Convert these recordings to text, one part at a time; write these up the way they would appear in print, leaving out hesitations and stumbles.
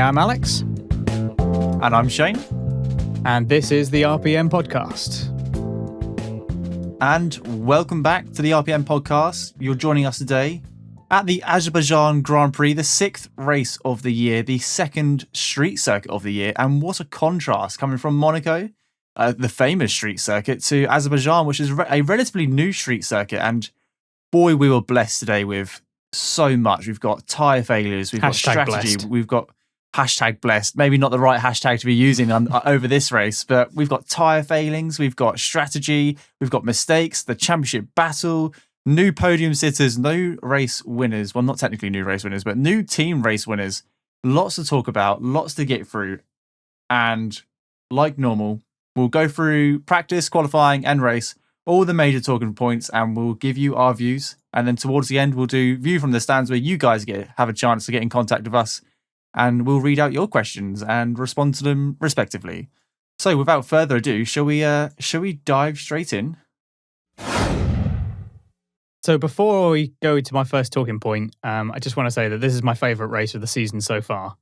am Alex. And I'm Shane. And this is the RPM Podcast. And welcome back to the RPM Podcast. You're joining us today at the Azerbaijan Grand Prix, the 6th race of the year, the second street circuit of the year. And what a contrast coming from Monaco, the famous street circuit, to Azerbaijan, which is a relatively new street circuit. And boy, we were blessed today with so much. We've got tyre failures, we've got strategy, blessed. We've got hashtag blessed. Maybe not the right hashtag to be using over this race, but we've got tyre failings, we've got strategy, we've got mistakes, the championship battle, new podium sitters, new race winners. Well, not technically new race winners, but new team race winners. Lots to talk about, lots to get through. And like normal, we'll go through practice, qualifying, and race, all the major talking points, and we'll give you our views. And then towards the end, we'll do view from the stands, where you guys have a chance to get in contact with us, and we'll read out your questions and respond to them respectively. So without further ado, shall we dive straight in? So before we go to my first talking point, I just want to say that this is my favourite race of the season so far.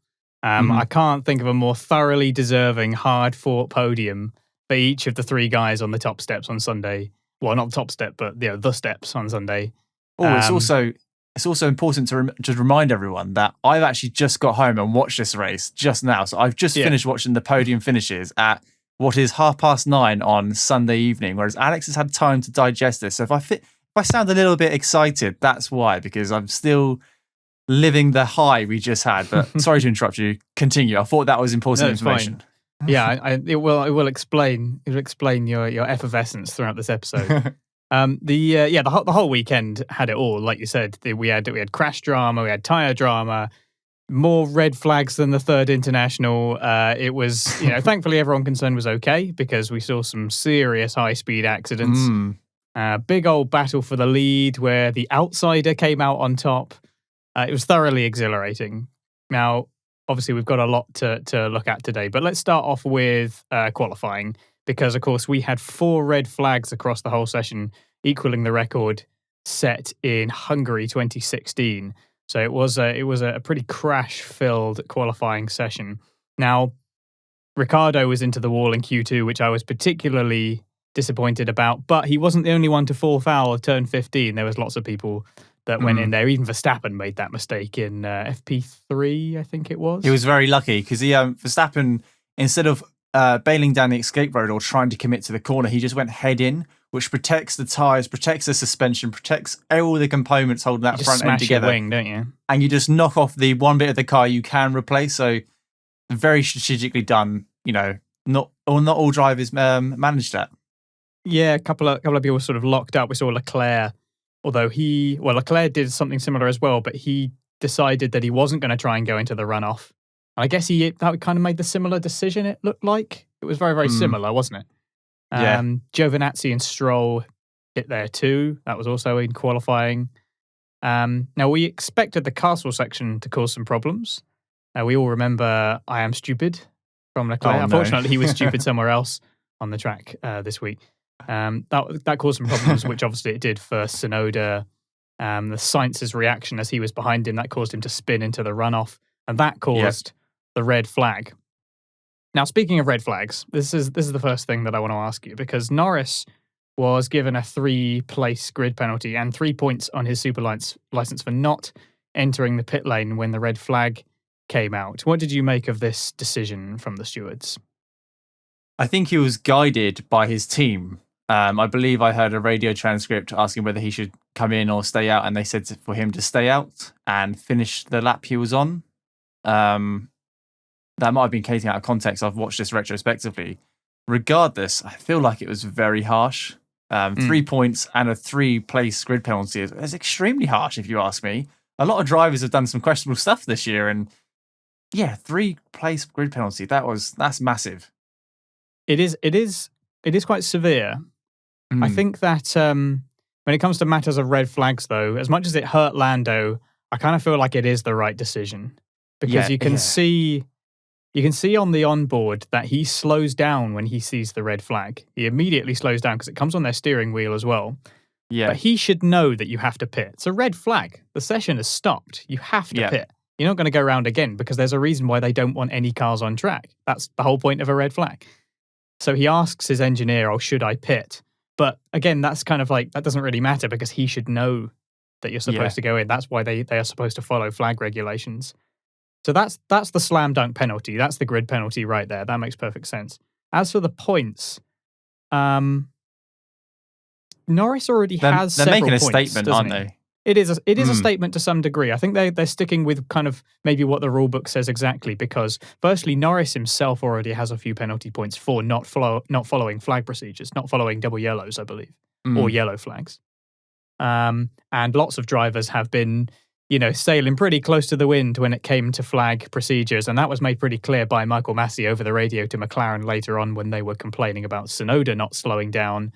I can't think of a more thoroughly deserving, hard-fought podium for each of the three guys on the top steps on Sunday. Well, not the top step, but the steps on Sunday. It's also important to remind everyone that I've actually just got home and watched this race just now. So I've just finished watching the podium finishes at what is 9:30 on Sunday evening, whereas Alex has had time to digest this. So if I sound a little bit excited, that's why, because I'm still living the high we just had. But sorry to interrupt you. Continue. I thought that was important information. Fine. Yeah, it will explain. It will explain your effervescence throughout this episode. The whole weekend had it all, like you said. We had crash drama, we had tyre drama, more red flags than the third international. It was, thankfully everyone concerned was okay, because we saw some serious high speed accidents. Big old battle for the lead where the outsider came out on top. It was thoroughly exhilarating. Now, obviously, we've got a lot to look at today, but let's start off with qualifying. Because, of course, we had 4 red flags across the whole session, equaling the record set in Hungary 2016. So it was a pretty crash-filled qualifying session. Now, Ricciardo was into the wall in Q2, which I was particularly disappointed about, but he wasn't the only one to fall foul of turn 15. There was lots of people that went in there. Even Verstappen made that mistake in FP3, I think it was. He was very lucky because Verstappen, instead of bailing down the escape road or trying to commit to the corner, he just went head in, which protects the tyres, protects the suspension, protects all the components holding that front end together. Your wing, don't you? And you just knock off the one bit of the car you can replace. So very strategically done. Not all drivers managed that. Yeah, a couple of people sort of locked up. We saw Leclerc, although Leclerc did something similar as well, but he decided that he wasn't going to try and go into the runoff. I guess that kind of made the similar decision, it looked like. It was very, very similar, wasn't it? Yeah. Giovinazzi and Stroll hit there too. That was also in qualifying. Now, we expected the castle section to cause some problems. We all remember I Am Stupid from Leclerc. Unfortunately, he was stupid somewhere else on the track this week. That caused some problems, which obviously it did for Tsunoda. The Sainz's reaction as he was behind him, that caused him to spin into the runoff. And that caused the red flag. Now, speaking of red flags, this is the first thing that I want to ask you, because Norris was given a 3-place grid penalty and 3 points on his super license for not entering the pit lane when the red flag came out. What did you make of this decision from the stewards? I think he was guided by his team. I believe I heard a radio transcript asking whether he should come in or stay out, and they said for him to stay out and finish the lap he was on. That might have been taken out of context. I've watched this retrospectively. Regardless, I feel like it was very harsh. 3 points and a 3-place grid penalty is extremely harsh, if you ask me. A lot of drivers have done some questionable stuff this year, and 3-place grid penalty, that's massive. It is quite severe. I think that when it comes to matters of red flags, though, as much as it hurt Lando, I kind of feel like it is the right decision, because you can see on the onboard that he slows down when he sees the red flag. He immediately slows down because it comes on their steering wheel as well. Yeah. But he should know that you have to pit. It's a red flag. The session has stopped. You have to pit. You're not going to go around again because there's a reason why they don't want any cars on track. That's the whole point of a red flag. So he asks his engineer, "Oh, should I pit?" But again, that's kind of like, that doesn't really matter because he should know that you're supposed to go in. That's why they are supposed to follow flag regulations. So that's the slam dunk penalty. That's the grid penalty right there. That makes perfect sense. As for the points, Norris already has They're several making a points, statement, doesn't aren't he? they? It is a statement to some degree. I think they're sticking with kind of maybe what the rule book says exactly, because firstly, Norris himself already has a few penalty points for not following flag procedures, not following double yellows, I believe, or yellow flags. And lots of drivers have been, sailing pretty close to the wind when it came to flag procedures, and that was made pretty clear by Michael Massey over the radio to McLaren later on when they were complaining about Tsunoda not slowing down.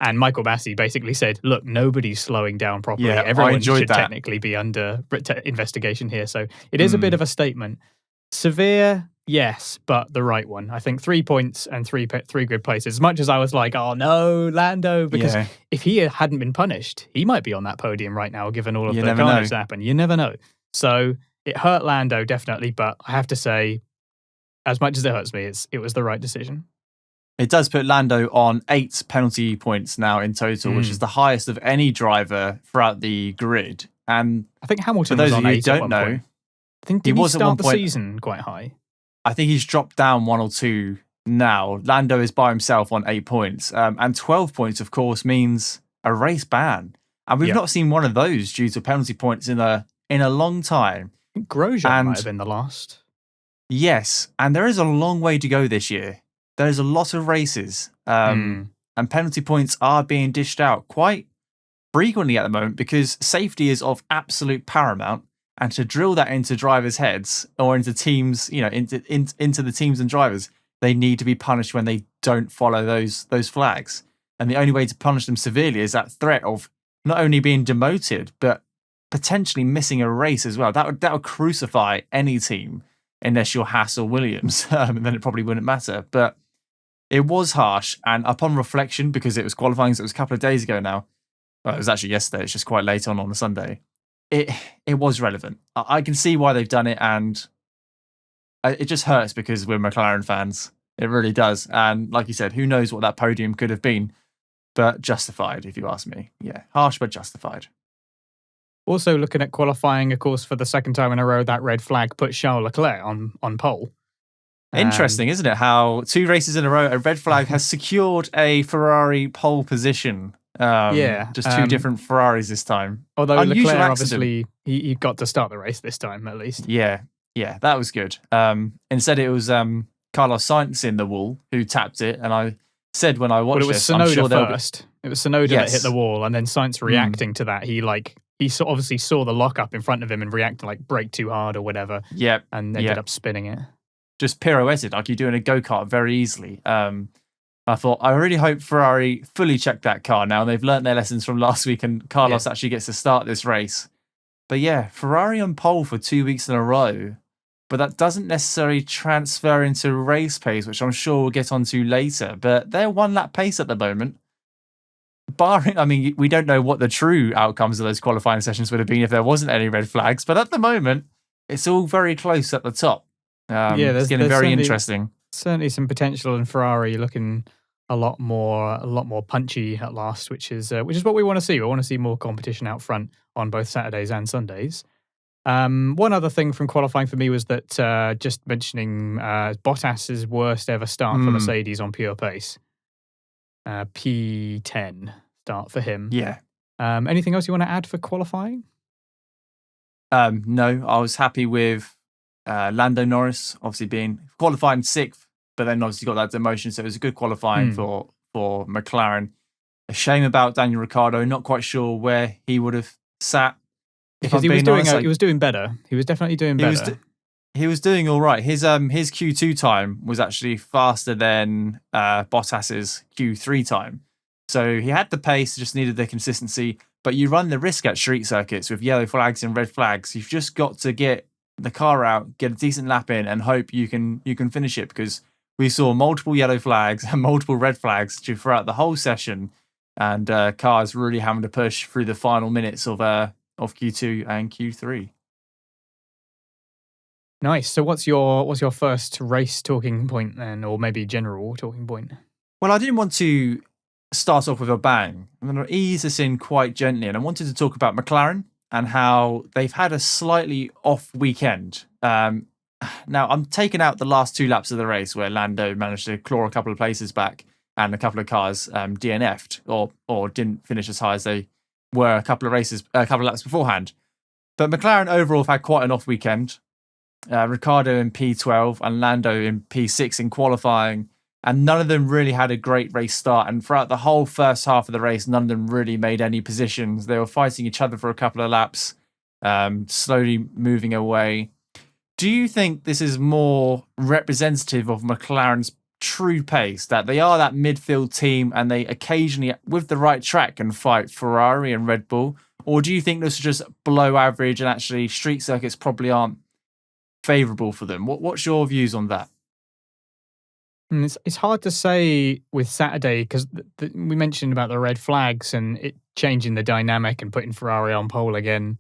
And Michael Massey basically said, look, nobody's slowing down properly. Yeah, Everyone should technically be under investigation here. So it is a bit of a statement. Severe, yes, but the right one. I think 3 points and three grid places. As much as I was like, oh no, Lando, because if he hadn't been punished, he might be on that podium right now, given all of the carnage that happened. You never know. So it hurt Lando, definitely. But I have to say, as much as it hurts me, it was the right decision. It does put Lando on 8 penalty points now in total, which is the highest of any driver throughout the grid. And I think Hamilton for those was on of you 8 who at don't one know, point. I think he was start the season quite high. I think he's dropped down 1 or 2 now. Lando is by himself on 8 points. And 12 points, of course, means a race ban. And we've not seen one of those due to penalty points in a long time. I think Grosjean might have been the last. Yes, and there is a long way to go this year. There's a lot of races, and penalty points are being dished out quite frequently at the moment because safety is of absolute paramount. And to drill that into drivers' heads or into teams, into the teams and drivers, they need to be punished when they don't follow those flags. And the only way to punish them severely is that threat of not only being demoted but potentially missing a race as well. That would crucify any team unless you're Haas or Williams, and then it probably wouldn't matter. But it was harsh, and upon reflection, because it was qualifying, so it was a couple of days ago now. Well, it was actually yesterday. It's just quite late on a Sunday. It was relevant. I can see why they've done it, and it just hurts because we're McLaren fans. It really does. And like you said, who knows what that podium could have been, but justified, if you ask me. Yeah, harsh but justified. Also, looking at qualifying, of course, for the second time in a row, that red flag put Charles Leclerc on pole. Interesting, isn't it? How 2 races in a row, a red flag has secured a Ferrari pole position. Just 2 different Ferraris this time. Although Leclerc, obviously, he got to start the race this time, at least. Yeah, that was good. Instead, it was Carlos Sainz in the wall who tapped it, and I said when I watched this, I'm sure Tsunoda first. It was Tsunoda that hit the wall, and then Sainz reacting to that. He obviously saw the lockup in front of him and reacted, like brake too hard or whatever. Yep. And ended up spinning it. Just pirouetted like you do in a go-kart very easily. I thought, I really hope Ferrari fully checked that car now. They've learnt their lessons from last week and Carlos actually gets to start this race. But yeah, Ferrari on pole for 2 weeks in a row. But that doesn't necessarily transfer into race pace, which I'm sure we'll get onto later. But they're 1 lap pace at the moment. Barring, we don't know what the true outcomes of those qualifying sessions would have been if there wasn't any red flags. But at the moment, it's all very close at the top. It's getting very interesting. Certainly some potential in Ferrari looking a lot more punchy at last, which is what we want to see. We want to see more competition out front on both Saturdays and Sundays. One other thing from qualifying for me was that just mentioning Bottas's worst ever start for Mercedes on pure pace. P10 start for him. Yeah. Anything else you want to add for qualifying? No, I was happy with Lando Norris, obviously being qualifying 6th, but then obviously got that demotion, so it was a good qualifying for McLaren. A shame about Daniel Ricciardo, not quite sure where he would have sat. Because he was doing better. He was definitely doing better. He was doing all right. His Q2 time was actually faster than Bottas's Q3 time. So he had the pace, just needed the consistency. But you run the risk at street circuits with yellow flags and red flags. You've just got to get the car out, get a decent lap in, and hope you can finish it, because we saw multiple yellow flags and multiple red flags throughout the whole session, and cars really having to push through the final minutes of Q2 and Q3. Nice. So what's your first race talking point then, or maybe general talking point? Well, I didn't want to start off with a bang. I'm going to ease this in quite gently, and I wanted to talk about McLaren and how they've had a slightly off weekend. Now, I'm taking out the last 2 laps of the race where Lando managed to claw a couple of places back and a couple of cars DNF'd or didn't finish as high as they were a couple of laps beforehand. But McLaren overall have had quite an off weekend. Ricciardo in P12 and Lando in P6 in qualifying, and none of them really had a great race start. And throughout the whole first half of the race, none of them really made any positions. They were fighting each other for a couple of laps, slowly moving away. Do you think this is more representative of McLaren's true pace, that they are that midfield team and they occasionally, with the right track, can fight Ferrari and Red Bull? Or do you think this is just below average and actually street circuits probably aren't favourable for them? What's your views on that? It's hard to say with Saturday because we mentioned about the red flags and it changing the dynamic and putting Ferrari on pole again.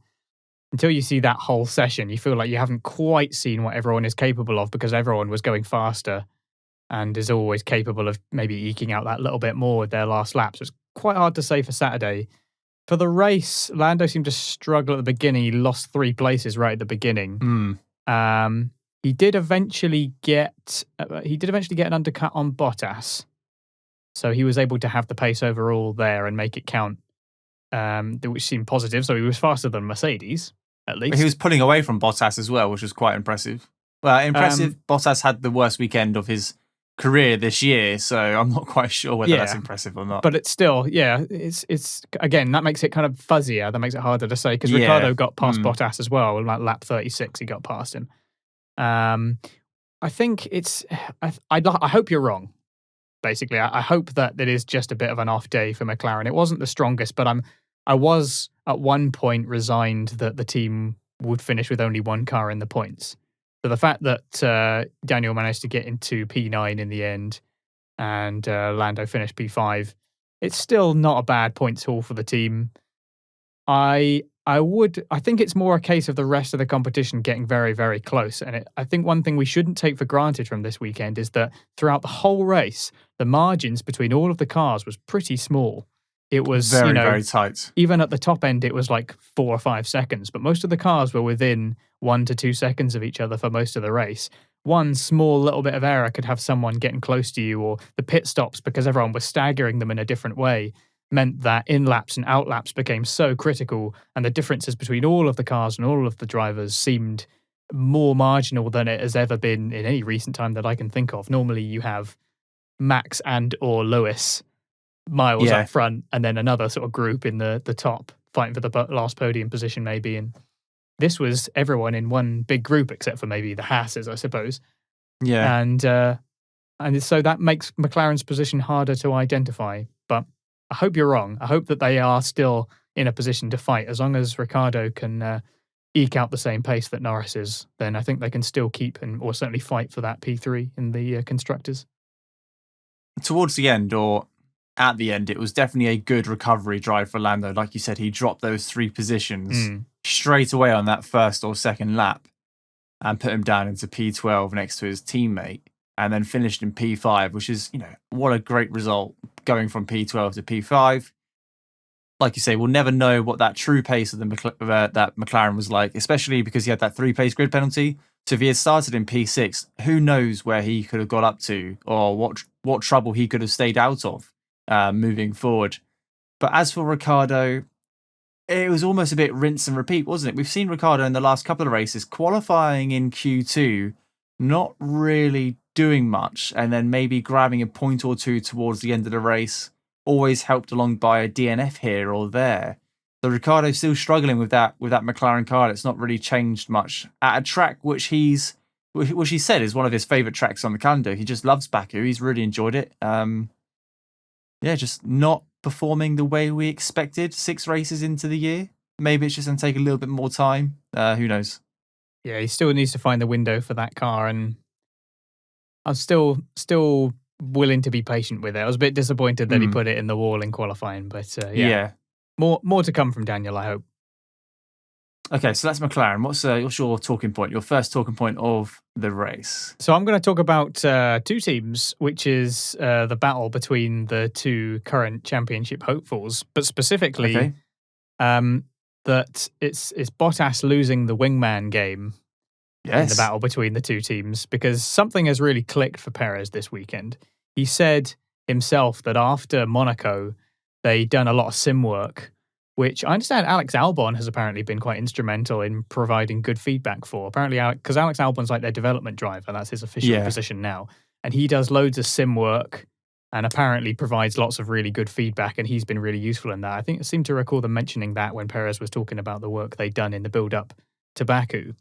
Until you see that whole session, you feel like you haven't quite seen what everyone is capable of because everyone was going faster and is always capable of maybe eking out that little bit more with their last lap. So it's quite hard to say for Saturday. For the race, Lando seemed to struggle at the beginning. He lost 3 places right at the beginning. He did eventually get an undercut on Bottas, so he was able to have the pace overall there and make it count, which seemed positive. So he was faster than Mercedes, at least. He was pulling away from Bottas as well, which was quite impressive. Well, impressive. Bottas had the worst weekend of his career this year, so I'm not quite sure whether that's impressive or not. But it's still, it's again, that makes it kind of fuzzier. That makes it harder to say because Ricciardo got past Bottas as well. Like lap 36, he got past him. I think it's. I hope you're wrong. Basically, I hope that it is just a bit of an off day for McLaren. It wasn't the strongest, but I was at one point resigned that the team would finish with only 1 car in the points. So the fact that Daniel managed to get into P9 in the end and Lando finished P5, it's still not a bad points haul for the team. I think it's more a case of the rest of the competition getting very, very close. And I think one thing we shouldn't take for granted from this weekend is that throughout the whole race, the margins between all of the cars was pretty small. It was very, very tight. Even at the top end, it was like 4 or 5 seconds, but most of the cars were within 1 to 2 seconds of each other for most of the race. One small little bit of error could have someone getting close to you, or the pit stops because everyone was staggering them in a different way meant that in-laps and out-laps became so critical, and the differences between all of the cars and all of the drivers seemed more marginal than it has ever been in any recent time that I can think of. Normally you have Max and or Lewis miles up front, and then another sort of group in the top fighting for the last podium position maybe, and this was everyone in one big group except for maybe the Haas's, I suppose. Yeah. And so that makes McLaren's position harder to identify, but I hope you're wrong. I hope that they are still in a position to fight. As long as Ricciardo can eke out the same pace that Norris is, then I think they can still keep or certainly fight for that P3 in the constructors. Towards the end, or at the end, it was definitely a good recovery drive for Lando. Like you said, he dropped those 3 positions straight away on that first or second lap and put him down into P12 next to his teammate, and then finished in P5, which is, what a great result, going from P12 to P5. Like you say, we'll never know what that true pace of that McLaren was like, especially because he had that 3-place grid penalty. So if he had started in P6, who knows where he could have got up to, or what trouble he could have stayed out of moving forward. But as for Ricciardo, it was almost a bit rinse and repeat, wasn't it? We've seen Ricciardo in the last couple of races qualifying in Q2, not really doing much, and then maybe grabbing a point or two towards the end of the race, always helped along by a DNF here or there. So Ricciardo's still struggling with that McLaren car. It's not really changed much at a track which he said is one of his favourite tracks on the calendar. He just loves Baku. He's really enjoyed it. Just not performing the way we expected 6 races into the year. Maybe it's just going to take a little bit more time. Who knows? Yeah, he still needs to find the window for that car, and I'm still willing to be patient with it. I was a bit disappointed that he put it in the wall in qualifying, but more to come from Daniel, I hope. Okay, so that's McLaren. What's your talking point? Your first talking point of the race? So I'm going to talk about two teams, which is the battle between the two current championship hopefuls, but specifically that it's Bottas losing the wingman game in the battle between the two teams, because something has really clicked for Perez this weekend. He said himself that after Monaco, they'd done a lot of sim work, which I understand Alex Albon has apparently been quite instrumental in providing good feedback for. Apparently, because Alex Albon's like their development driver, that's his official position now. And he does loads of sim work and apparently provides lots of really good feedback, and he's been really useful in that. I seem to recall them mentioning that when Perez was talking about the work they'd done in the build-up to Baku.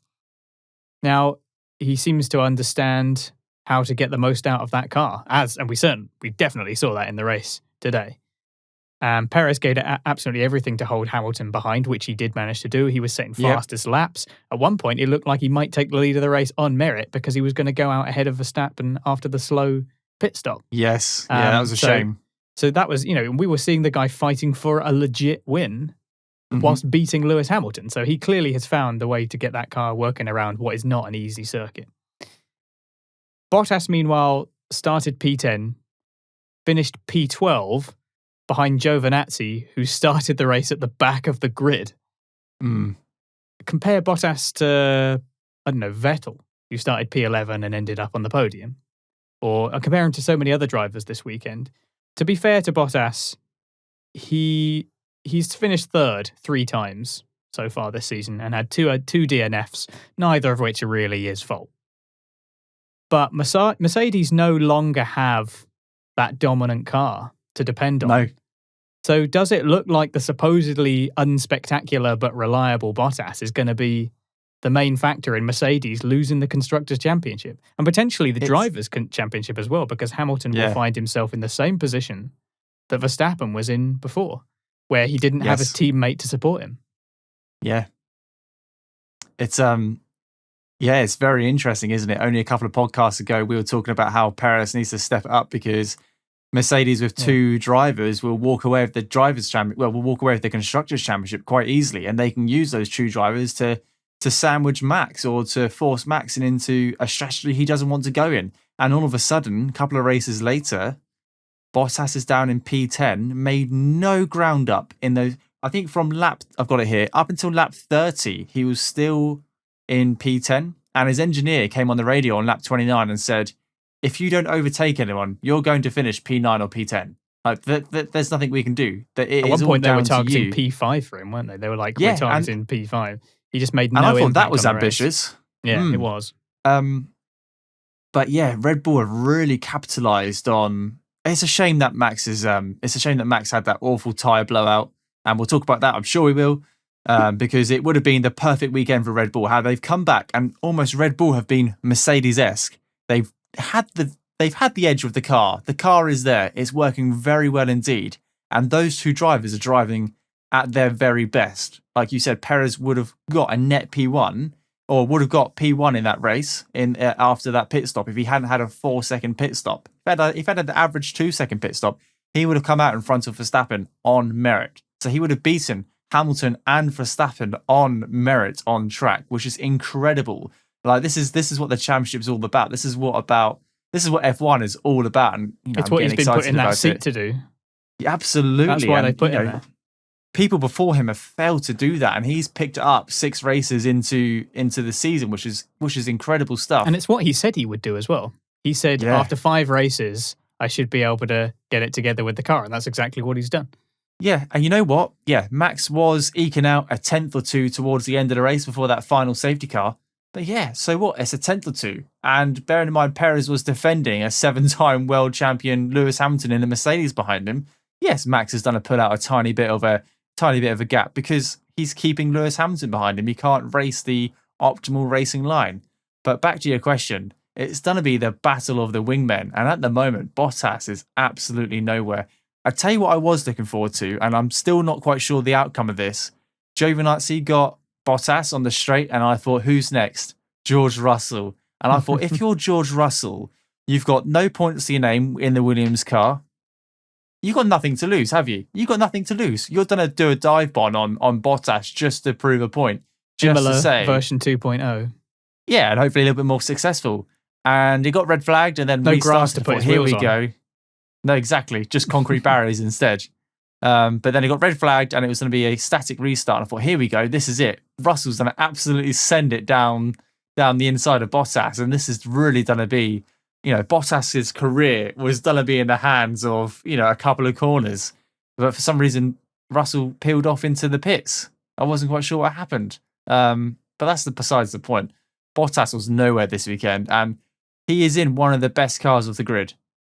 Now, he seems to understand how to get the most out of that car, and we definitely saw that in the race today. Perez gave absolutely everything to hold Hamilton behind, which he did manage to do. He was setting fastest laps. At one point, it looked like he might take the lead of the race on merit because he was going to go out ahead of Verstappen after the slow pit stop. Yes, that was a shame. So that was, we were seeing the guy fighting for a legit win whilst beating Lewis Hamilton. So he clearly has found the way to get that car working around what is not an easy circuit. Bottas, meanwhile, started P10, finished P12, behind Giovinazzi, who started the race at the back of the grid. Compare Bottas to, Vettel, who started P11 and ended up on the podium. Or compare him to so many other drivers this weekend. To be fair to Bottas, he's finished third 3 times so far this season and had two DNFs, neither of which are really his fault. But Mercedes no longer have that dominant car to depend on. No. So does it look like the supposedly unspectacular but reliable Bottas is going to be the main factor in Mercedes losing the Constructors' Championship and potentially the Drivers' Championship as well, because Hamilton will find himself in the same position that Verstappen was in before, where he didn't have his teammate to support him. Yeah. It's it's very interesting, isn't it? Only a couple of podcasts ago, we were talking about how Perez needs to step it up because Mercedes with 2 drivers will walk away with the will walk away with the Constructors' Championship quite easily, and they can use those 2 drivers to sandwich Max or to force Max into a strategy he doesn't want to go in. And all of a sudden, a couple of races later, Bottas is down in P10, made no ground up in those. I think from I've got it here, up until lap 30, he was still in P10. And his engineer came on the radio on lap 29 and said, if you don't overtake anyone, you're going to finish P9 or P10. Like, there's nothing we can do. At one point, they were targeting P5 for him, weren't they? They were like, we're targeting P5. He just made no impact. And I thought that was ambitious. Yeah, it was. But yeah, Red Bull have really capitalized on. It's a shame that Max had that awful tyre blowout, and we'll talk about that. I'm sure we will, because it would have been the perfect weekend for Red Bull. How they've come back and almost Red Bull have been Mercedes-esque. They've had the edge with the car. The car is there. It's working very well indeed, and those 2 drivers are driving at their very best. Like you said, Perez would have got a net P1 or would have got P1 in that race after that pit stop if he hadn't had a 4-second pit stop. If he had an average 2-second pit stop, he would have come out in front of Verstappen on merit. So he would have beaten Hamilton and Verstappen on merit on track, which is incredible. Like this is what the championship is all about. This is what F1 is all about. And it's what he's been put in that seat to do. Yeah, absolutely. That's why they put him there. People before him have failed to do that, and he's picked up 6 races into the season, which is incredible stuff. And it's what he said he would do as well. He said after 5 races, I should be able to get it together with the car, and that's exactly what he's done. Yeah, and you know what? Yeah, Max was eking out a 10th or 2 towards the end of the race before that final safety car. But yeah, so what? It's a 10th or 2. And bearing in mind, Perez was defending a 7-time world champion Lewis Hamilton in a Mercedes behind him. Yes, Max has done a pull out a tiny bit of a gap because he's keeping Lewis Hamilton behind him. He can't race the optimal racing line. But back to your question, it's going to be the battle of the wingmen. And at the moment, Bottas is absolutely nowhere. I tell you what I was looking forward to, and I'm still not quite sure the outcome of this. Giovinazzi got Bottas on the straight, and I thought, who's next? George Russell. And I thought, if you're George Russell, you've got no points to your name in the Williams car. You've got nothing to lose, have you? You've got nothing to lose. You're going to do a dive bomb on Bottas just to prove a point. just Imola to say, version 2.0. yeah, and hopefully a little bit more successful. And he got red flagged and then No restarted. grass to put his Here wheels we on. go. No, exactly. Just concrete barriers instead. But then he got red flagged and it was going to be a static restart. And I thought, here we go. This is it. Russell's going to absolutely send it down the inside of Bottas. And this is really going to be, Bottas's career was going to be in the hands of, a couple of corners. But for some reason, Russell peeled off into the pits. I wasn't quite sure what happened. But that's besides the point. Bottas was nowhere this weekend. And he is in one of the best cars of the grid.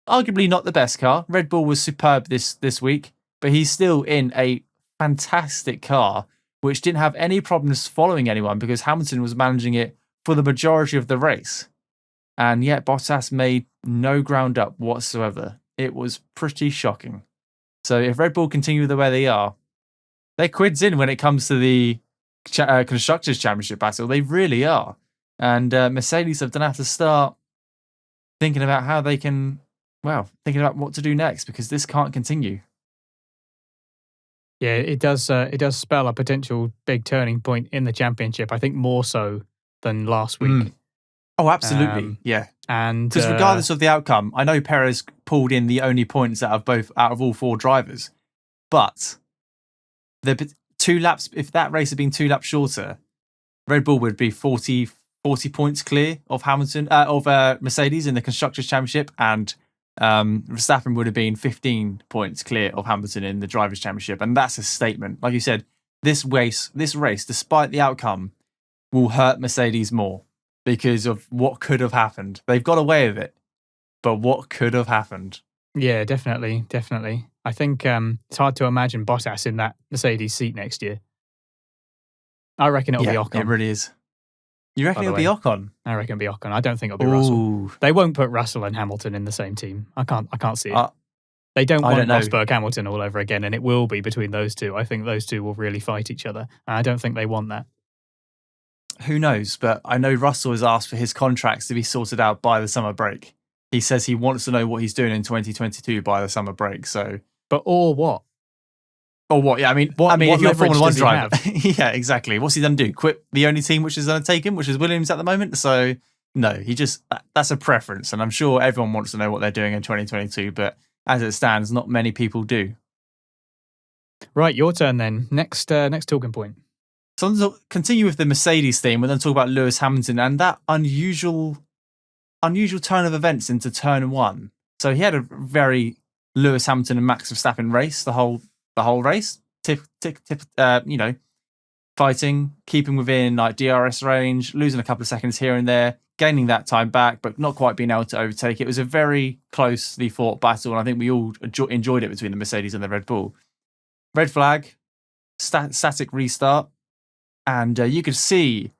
Arguably not the best car. Red Bull was superb this week. But he's still in a fantastic car, which didn't have any problems following anyone because Hamilton was managing it for the majority of the race. And yet Bottas made no ground up whatsoever. It was pretty shocking. So if Red Bull continue the way they are, they're quids in when it comes to the Constructors' Championship battle. They really are. And Mercedes have going to have to start thinking about how they can, thinking about what to do next because this can't continue. Yeah, it does spell a potential big turning point in the championship. I think more so than last week. Oh, absolutely. Yeah. And because regardless of the outcome, I know Perez pulled in the only points out of all four drivers. But the 2 laps, if that race had been 2 laps shorter, Red Bull would be 40 points clear of Mercedes in the Constructors' Championship, and Verstappen would have been 15 points clear of Hamilton in the Drivers' Championship. And that's a statement. Like you said, this race, despite the outcome, will hurt Mercedes more because of what could have happened. They've got away with it, but what could have happened? Yeah, definitely. I think it's hard to imagine Bottas in that Mercedes seat next year. I reckon it'll be Ocon. It really is. You reckon it'll be Ocon? I reckon it'll be Ocon. I don't think it'll be Russell. They won't put Russell and Hamilton in the same team. I can't see it. They don't want Rosberg Hamilton all over again, and it will be between those two. I think those two will really fight each other. And I don't think they want that. Who knows? But I know Russell has asked for his contracts to be sorted out by the summer break. He says he wants to know what he's doing in 2022 by the summer break. So, or what? Or what? Yeah, if you're a Formula One driver, yeah, exactly. What's he going to do? Quit the only team which is going to take him, which is Williams at the moment? So, no, that's a preference. And I'm sure everyone wants to know what they're doing in 2022. But as it stands, not many people do. Right, your turn then. Next talking point. So I'm going to continue with the Mercedes theme. We're going to talk about Lewis Hamilton and that unusual turn of events into turn 1. So he had a very Lewis Hamilton and Max Verstappen race, the whole race, fighting, keeping within like DRS range, losing a couple of seconds here and there, gaining that time back, but not quite being able to overtake. It was a very closely fought battle, and I think we all enjoyed it between the Mercedes and the Red Bull. Red flag, static restart, and you could see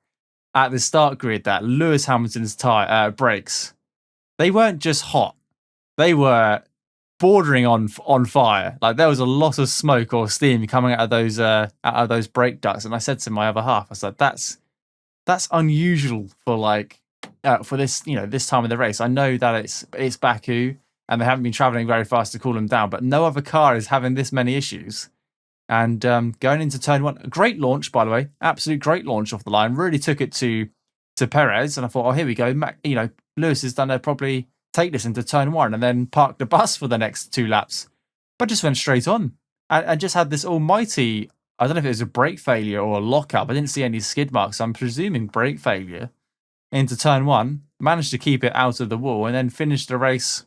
at the start grid that Lewis Hamilton's brakes, they weren't just hot, they were bordering on fire. Like there was a lot of smoke or steam coming out of those brake ducts. And I said to my other half, I said, that's unusual for for this this time of the race. I know that it's Baku and they haven't been traveling very fast to cool them down, but no other car is having this many issues. And going into turn 1, a great launch, by the way, absolute great launch off the line. Really took it to Perez, and I thought, oh, here we go. Lewis has done probably take this into turn 1 and then park the bus for the next 2 laps, but just went straight on and just had this almighty, I don't know if it was a brake failure or a lockup. I didn't see any skid marks, so I'm presuming brake failure into turn 1, managed to keep it out of the wall and then finished the race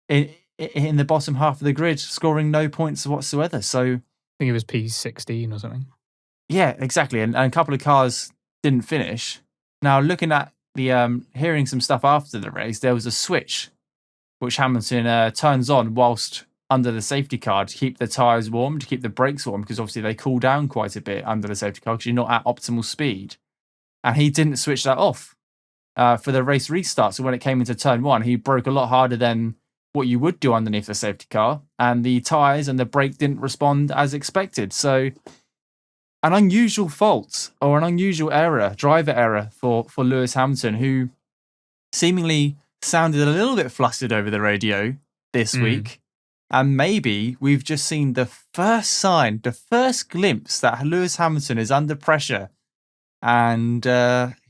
in the bottom half of the grid, scoring no points whatsoever. So I think it was P16 or something. Yeah, exactly. And a couple of cars didn't finish. Now looking at hearing some stuff after the race, there was a switch which Hamilton turns on whilst under the safety car to keep the tyres warm, to keep the brakes warm, because obviously they cool down quite a bit under the safety car because you're not at optimal speed. And he didn't switch that off for the race restart. So when it came into turn 1, he broke a lot harder than what you would do underneath the safety car, and the tyres and the brake didn't respond as expected. So an unusual fault or an unusual driver error for Lewis Hamilton, who seemingly sounded a little bit flustered over the radio this week. And maybe we've just seen the first sign, the first glimpse that Lewis Hamilton is under pressure and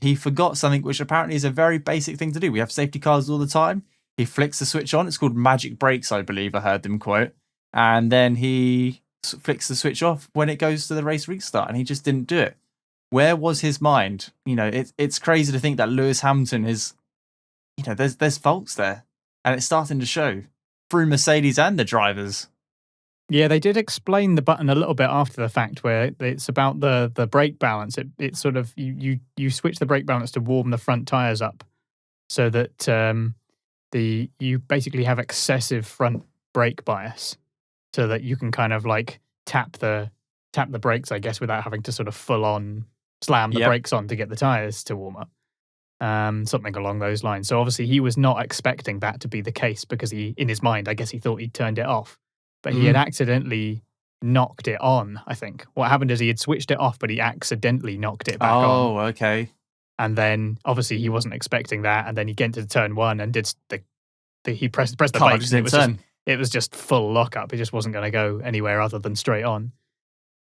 he forgot something which apparently is a very basic thing to do. We have safety cars all the time. He flicks the switch on. It's called magic brakes, I believe I heard them quote. And then he flicks the switch off when it goes to the race restart, and he just didn't do it. Where was his mind? It's crazy to think that Lewis Hamilton is, there's faults there, and it's starting to show through Mercedes and the drivers. Yeah, they did explain the button a little bit after the fact, where it's about the brake balance. It's sort of you switch the brake balance to warm the front tires up, so that you basically have excessive front brake bias, so that you can kind of like tap the brakes, I guess, without having to sort of full on slam the brakes on to get the tires to warm up. Something along those lines. So obviously he was not expecting that to be the case, because in his mind, I guess he thought he'd turned it off, but he had accidentally knocked it on. I think what happened is he had switched it off, but he accidentally knocked it back on. Oh, okay. And then obviously he wasn't expecting that, and then he get into turn one and did he pressed the brakes. It was just full lockup. It just wasn't going to go anywhere other than straight on.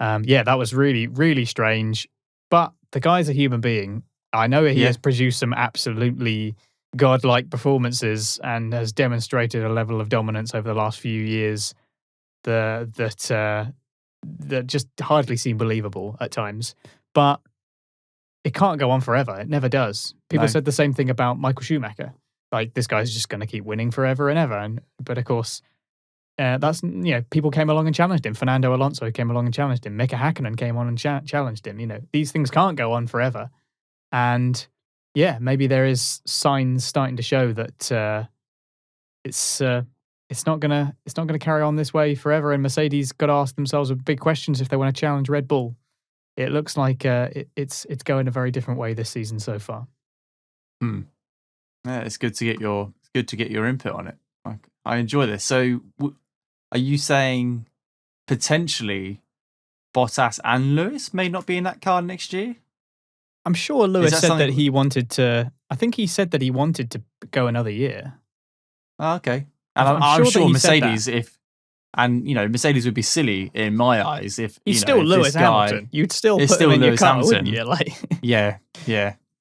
That was really, really strange. But the guy's a human being. I know he has produced some absolutely godlike performances and has demonstrated a level of dominance over the last few years that just hardly seem believable at times. But it can't go on forever. It never does. People said the same thing about Michael Schumacher. Like, this guy's just going to keep winning forever and ever. But of course, people came along and challenged him. Fernando Alonso came along and challenged him. Mika Hakkinen came on and challenged him. These things can't go on forever. And maybe there is signs starting to show that it's not gonna carry on this way forever. And Mercedes got to ask themselves big questions if they want to challenge Red Bull. It looks like it's going a very different way this season so far. Yeah, it's good to get your input on it. I enjoy this. So, are you saying potentially Bottas and Lewis may not be in that car next year? I'm sure Lewis said that he wanted to. I think he said that he wanted to go another year. Oh, okay, and I'm sure Mercedes, Mercedes would be silly in my eyes if he's still Lewis Hamilton. You'd still put him in your car, wouldn't you? Like, yeah.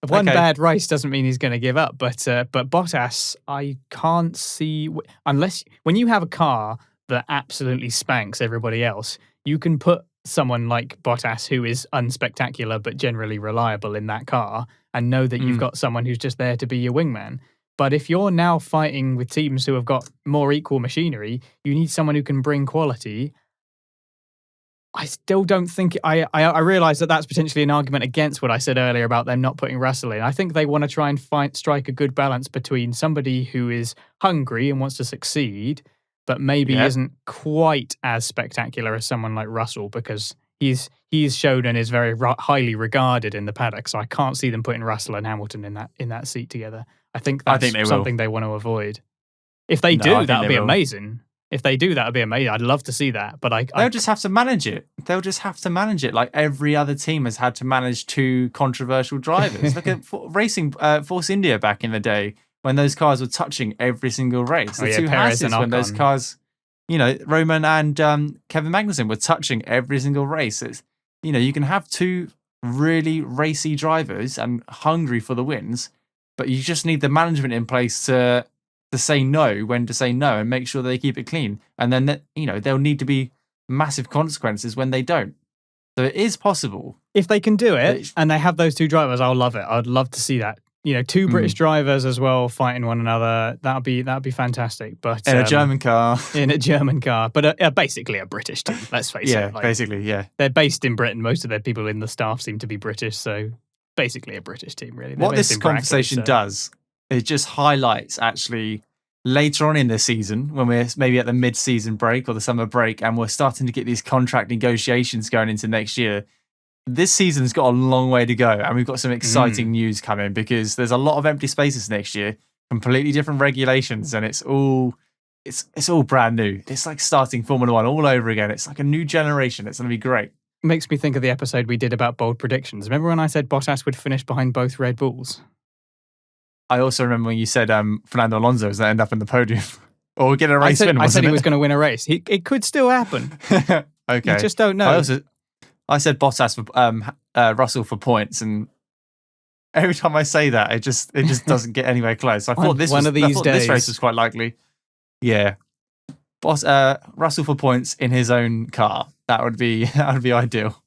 One bad race doesn't mean he's going to give up, but Bottas, I can't see, unless when you have a car that absolutely spanks everybody else, you can put someone like Bottas, who is unspectacular but generally reliable in that car, and know that you've got someone who's just there to be your wingman. But if you're now fighting with teams who have got more equal machinery, you need someone who can bring quality. I still don't think I realise that that's potentially an argument against what I said earlier about them not putting Russell in. I think they want to try and strike a good balance between somebody who is hungry and wants to succeed, but maybe isn't quite as spectacular as someone like Russell, because he's shown and is very highly regarded in the paddock. So I can't see them putting Russell and Hamilton in that seat together. I think that's something they want to avoid. If they do, that would be amazing. If they do, that would be amazing. I'd love to see that. But they'll just have to manage it. They'll just have to manage it like every other team has had to manage two controversial drivers. Look at racing Force India back in the day when those cars were touching every single race. The two houses when those cars, Roman and Kevin Magnussen were touching every single race. It's, you can have two really racy drivers and hungry for the wins, but you just need the management in place to say no when to say no and make sure they keep it clean. And then, there'll need to be massive consequences when they don't. So it is possible. If they can do it and they have those two drivers, I'll love it. I'd love to see that. Two British drivers as well fighting one another. That'd be fantastic. But in a German car. But basically a British team, let's face it. Yeah, basically, yeah. They're based in Britain. Most of their people in the staff seem to be British, so basically a British team, really. What this conversation does, it just highlights actually later on in the season when we're maybe at the mid-season break or the summer break and we're starting to get these contract negotiations going into next year. This season's got a long way to go and we've got some exciting news coming because there's a lot of empty spaces next year, completely different regulations, and it's all brand new. It's like starting Formula One all over again. It's like a new generation. It's going to be great. Makes me think of the episode we did about bold predictions. Remember when I said Bottas would finish behind both Red Bulls? I also remember when you said Fernando Alonso was going to end up in the podium or get a race win. I said he was going to win a race. It could still happen. Okay. You just don't know. I said Bottas for Russell for points, and every time I say that, it just doesn't get anywhere close. I thought this race was quite likely. Yeah, Russell for points in his own car. That would be ideal.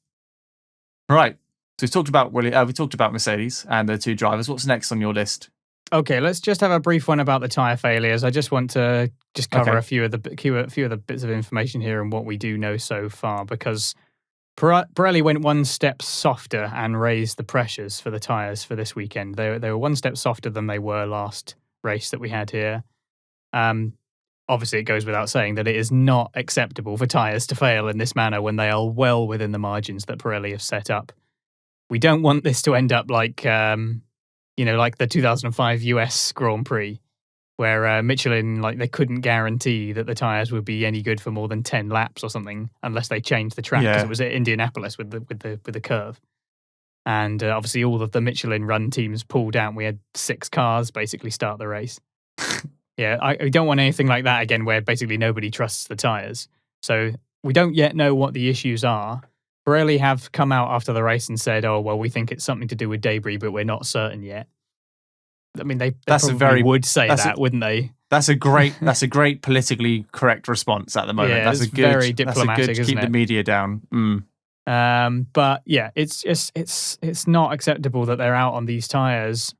Right. So we talked about Mercedes and the two drivers. What's next on your list? Okay, let's just have a brief one about the tyre failures. I just want to cover a few of the bits of information here and what we do know so far, because Pirelli went one step softer and raised the pressures for the tyres for this weekend. They were one step softer than they were last race that we had here. Obviously, it goes without saying that it is not acceptable for tyres to fail in this manner when they are well within the margins that Pirelli have set up. We don't want this to end up like like the 2005 US Grand Prix, where Michelin, they couldn't guarantee that the tyres would be any good for more than 10 laps or something unless they changed the track, because it was at Indianapolis with the curve. And obviously all of the Michelin run teams pulled out. We had 6 cars basically start the race. Yeah, I don't want anything like that again, where basically nobody trusts the tyres. So we don't yet know what the issues are. Pirelli have come out after the race and said, "Oh, well, we think it's something to do with debris, but we're not certain yet." I mean, they probably would say that, wouldn't they? That's a great politically correct response at the moment. Yeah, that's very diplomatic, isn't it? Keep the media down. But yeah, it's not acceptable that they're out on these tyres.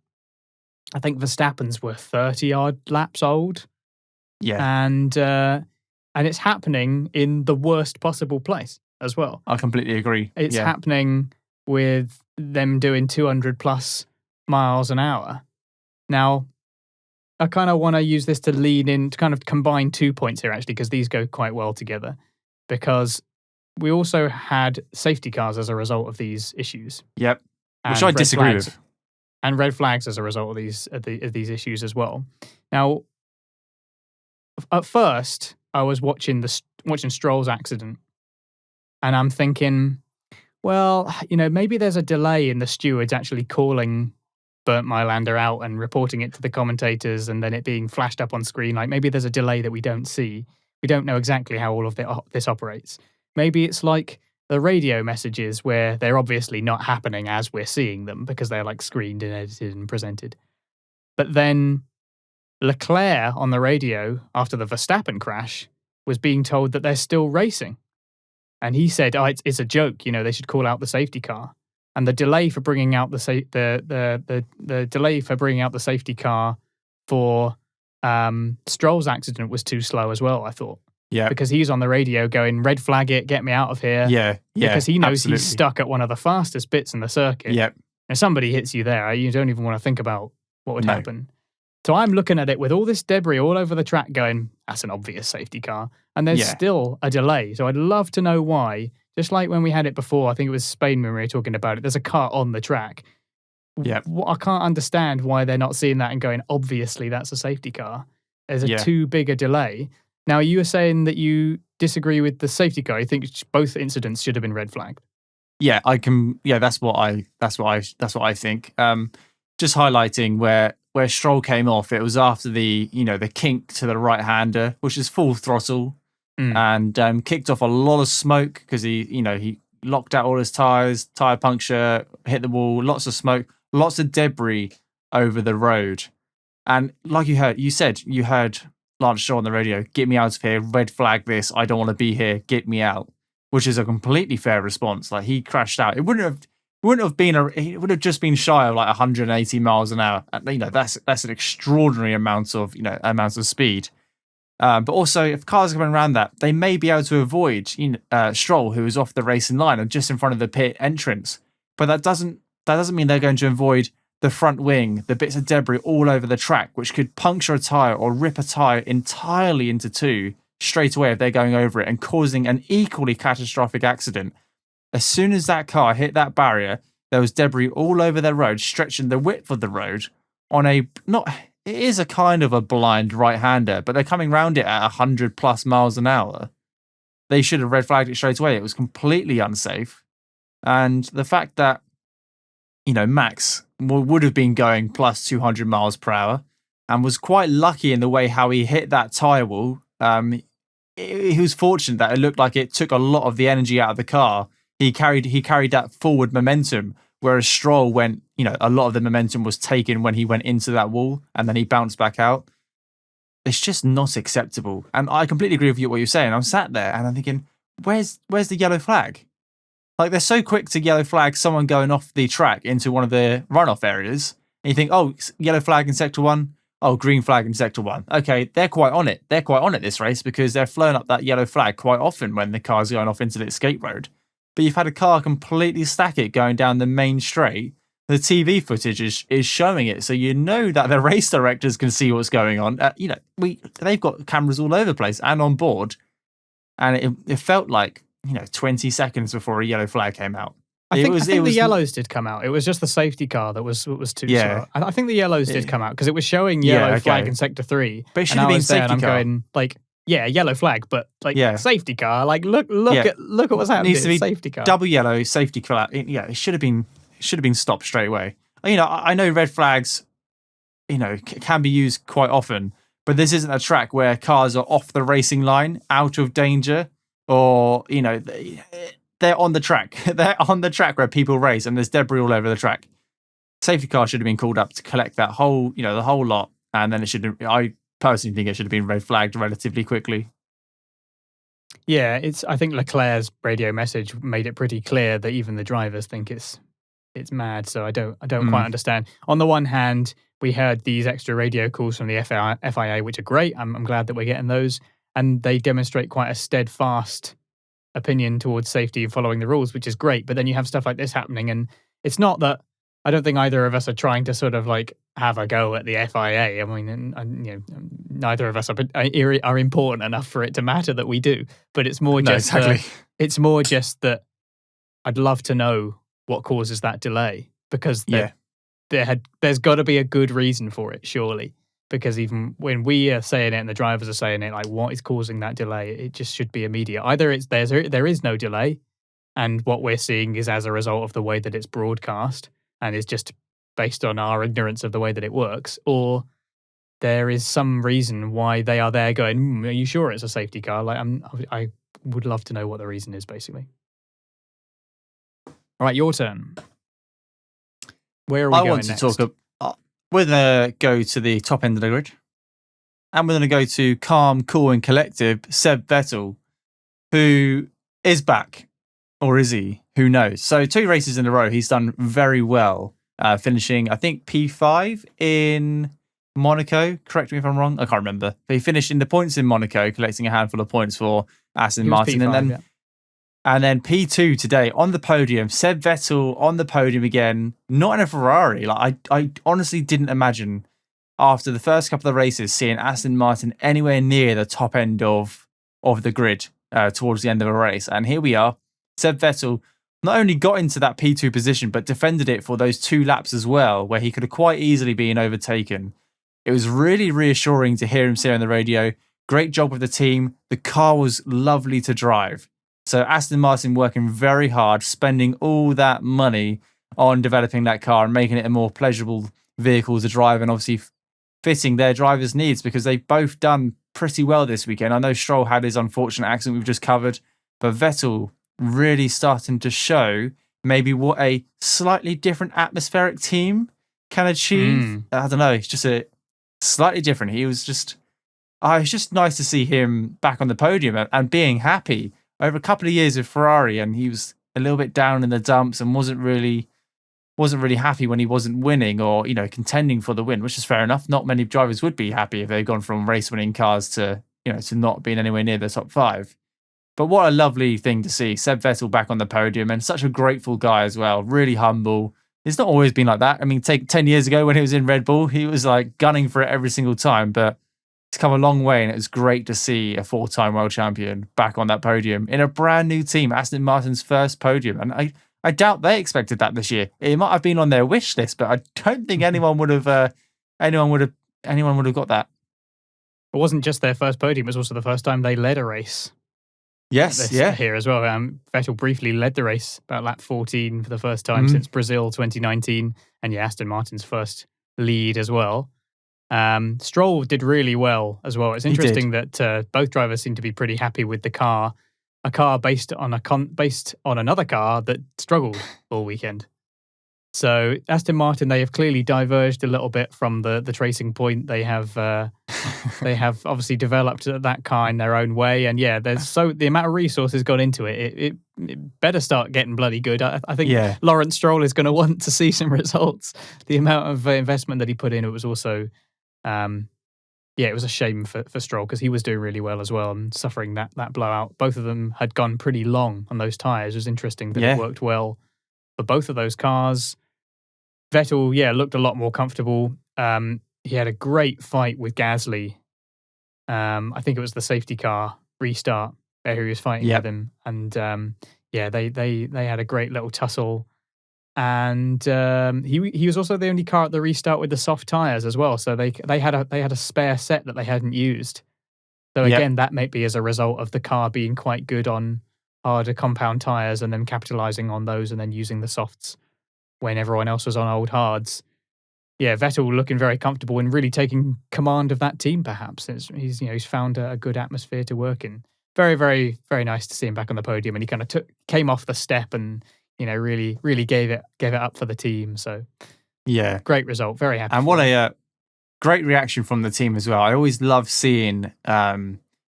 I think Verstappen's were 30-odd laps old. Yeah, and it's happening in the worst possible place as well. I completely agree. It's happening with them doing 200 plus miles an hour. Now, I kind of want to use this to lean in, to kind of combine 2 points here, actually, because these go quite well together. Because we also had safety cars as a result of these issues. Yep, which I disagree with. And red flags as a result of these issues as well. Now, at first, I was watching Stroll's accident, and I'm thinking, well, maybe there's a delay in the stewards actually calling Bernd Mailander out and reporting it to the commentators, and then it being flashed up on screen. Like, maybe there's a delay that we don't see. We don't know exactly how all of this operates. Maybe it's like the radio messages where they're obviously not happening as we're seeing them because they're screened and edited and presented. But then Leclerc on the radio after the Verstappen crash was being told that they're still racing. And he said, "Oh, it's a joke. They should call out the safety car." And the delay for bringing out the delay for bringing out the safety car for Stroll's accident was too slow as well, I thought. Yeah. Because he's on the radio going, "Red flag it, get me out of here." Yeah. Because he knows he's stuck at one of the fastest bits in the circuit. Yep. And somebody hits you there, you don't even want to think about what would happen. So I'm looking at it with all this debris all over the track going, that's an obvious safety car. And there's still a delay. So I'd love to know why. Just like when we had it before, I think it was Spain when we were talking about it, there's a car on the track. Yeah. I can't understand why they're not seeing that and going, obviously that's a safety car. There's too big a delay. Now, you were saying that you disagree with the safety car. You think both incidents should have been red flagged. Yeah, I can. Yeah, that's what I think. Just highlighting where Stroll came off. It was after the kink to the right hander, which is full throttle, and kicked off a lot of smoke because he locked out all his tires, tire puncture, hit the wall, lots of smoke, lots of debris over the road, and like you heard Lance Stroll on the radio, "Get me out of here, red flag this, I don't want to be here, get me out," which is a completely fair response. Like, he crashed out. It would have just been shy of 180 miles an hour. That's an extraordinary amount of speed. But also, if cars are coming around that, they may be able to avoid Stroll, who is off the racing line and just in front of the pit entrance. But that doesn't mean they're going to avoid the front wing, the bits of debris all over the track, which could puncture a tyre or rip a tyre entirely into two straight away if they're going over it, and causing an equally catastrophic accident. As soon as that car hit that barrier, there was debris all over their road, stretching the width of the road on it is a kind of a blind right-hander, but they're coming round it at 100 plus miles an hour. They should have red flagged it straight away. It was completely unsafe. And the fact that, Max would have been going plus 200 miles per hour and was quite lucky in the way how he hit that tyre wall. He was fortunate that it looked like it took a lot of the energy out of the car. He carried that forward momentum, whereas Stroll went, a lot of the momentum was taken when he went into that wall and then he bounced back out. It's just not acceptable. And I completely agree with what you're saying. I'm sat there and I'm thinking, where's the yellow flag? Like, they're so quick to yellow flag someone going off the track into one of the runoff areas. And you think, oh, yellow flag in sector 1. Oh, green flag in sector 1. Okay, they're quite on it. They're quite on it this race because they're flowing up that yellow flag quite often when the car's going off into the escape road. But you've had a car completely stack it going down the main straight. The TV footage is showing it, so you know that the race directors can see what's going on. They've got cameras all over the place and on board, and it felt like 20 seconds before a yellow flag came out. I think the yellows did come out. It was just the safety car that was too slow. I think the yellows did come out because it was showing yellow flag in sector 3. But it should have been safety car. I'm going like, yeah, yellow flag, but safety car. Like look at what's happening. Needs to be safety car. Double yellow safety car. Yeah, it should have been stopped straight away. I know red flags, can be used quite often, but this isn't a track where cars are off the racing line, out of danger, or they're on the track. They're on the track where people race, and there's debris all over the track. Safety car should have been called up to collect that whole, the whole lot, and then I personally think it should have been red flagged relatively quickly. Yeah, I think Leclerc's radio message made it pretty clear that even the drivers think it's mad. So I don't quite understand. On the one hand, we heard these extra radio calls from the FIA, which are great. I'm glad that we're getting those, and they demonstrate quite a steadfast opinion towards safety and following the rules, which is great. But then you have stuff like this happening, and it's not that I don't think either of us are trying to sort of like have a go at the FIA. I mean, neither of us are important enough for it to matter that we do. But it's more it's more just that I'd love to know what causes that delay, because there's got to be a good reason for it, surely. Because even when we are saying it and the drivers are saying it, like, what is causing that delay? It just should be immediate. Either there is no delay, and what we're seeing is as a result of the way that it's broadcast and is just based on our ignorance of the way that it works, or there is some reason why they are there going, are you sure it's a safety car? Like, I would love to know what the reason is, basically. All right, your turn. Where are we going next? We're going to go to the top end of the grid. And we're going to go to calm, cool and collective Seb Vettel, who is back. Or is he? Who knows? So 2 races in a row, he's done very well, finishing, I think, P5 in Monaco. Correct me if I'm wrong. I can't remember. But he finished in the points in Monaco, collecting a handful of points for Aston Martin. P5, and then P2 today on the podium. Seb Vettel on the podium again, not in a Ferrari. Like I honestly didn't imagine after the first couple of races seeing Aston Martin anywhere near the top end of the grid towards the end of a race. And here we are. Seb Vettel not only got into that P2 position, but defended it for those 2 laps as well, where he could have quite easily been overtaken. It was really reassuring to hear him say on the radio, great job with the team. The car was lovely to drive. So Aston Martin working very hard, spending all that money on developing that car and making it a more pleasurable vehicle to drive, and obviously fitting their drivers' needs, because they've both done pretty well this weekend. I know Stroll had his unfortunate accident we've just covered, but Vettel really starting to show maybe what a slightly different atmospheric team can achieve. I don't know. It's just a slightly different. It's just nice to see him back on the podium and being happy. Over a couple of years with Ferrari, and he was a little bit down in the dumps and wasn't really happy when he wasn't winning or contending for the win, which is fair enough. Not many drivers would be happy if they've gone from race winning cars to to not being anywhere near the top 5. But what a lovely thing to see Seb Vettel back on the podium, and such a grateful guy as well. Really humble. It's not always been like that. I mean, take 10 years ago when he was in Red Bull, he was like gunning for it every single time, but it's come a long way, and it's great to see a 4-time world champion back on that podium in a brand new team, Aston Martin's first podium. And I doubt they expected that this year. It might have been on their wish list, but I don't think anyone would have got that. It wasn't just their first podium; it was also the first time they led a race. Yes, here as well. Vettel briefly led the race about lap 14 for the first time since Brazil 2019, and Aston Martin's first lead as well. Stroll did really well as well. It's interesting that both drivers seem to be pretty happy with the car. a car based on another car that struggled all weekend. So Aston Martin, they have clearly diverged a little bit from the tracing point. They have obviously developed that car in their own way, and the amount of resources gone into it. It better start getting bloody good. I think Lawrence Stroll is going to want to see some results. The amount of investment that he put in, it was also, it was a shame for Stroll because he was doing really well as well and suffering that blowout. Both of them had gone pretty long on those tyres. It was interesting that it worked well for both of those cars. Vettel, looked a lot more comfortable. He had a great fight with Gasly. I think it was the safety car restart where he was fighting with him, and they had a great little tussle. And he was also the only car at the restart with the soft tires as well. So they had a spare set that they hadn't used. So again, that might be as a result of the car being quite good on harder compound tires and then capitalizing on those and then using the softs when everyone else was on old hards. Yeah, Vettel looking very comfortable and really taking command of that team. Perhaps he's found a good atmosphere to work in. Very, very, very nice to see him back on the podium, and he kind of came off the step and really, really gave it up for the team. So great result. Very happy. And what a great reaction from the team as well. I always love seeing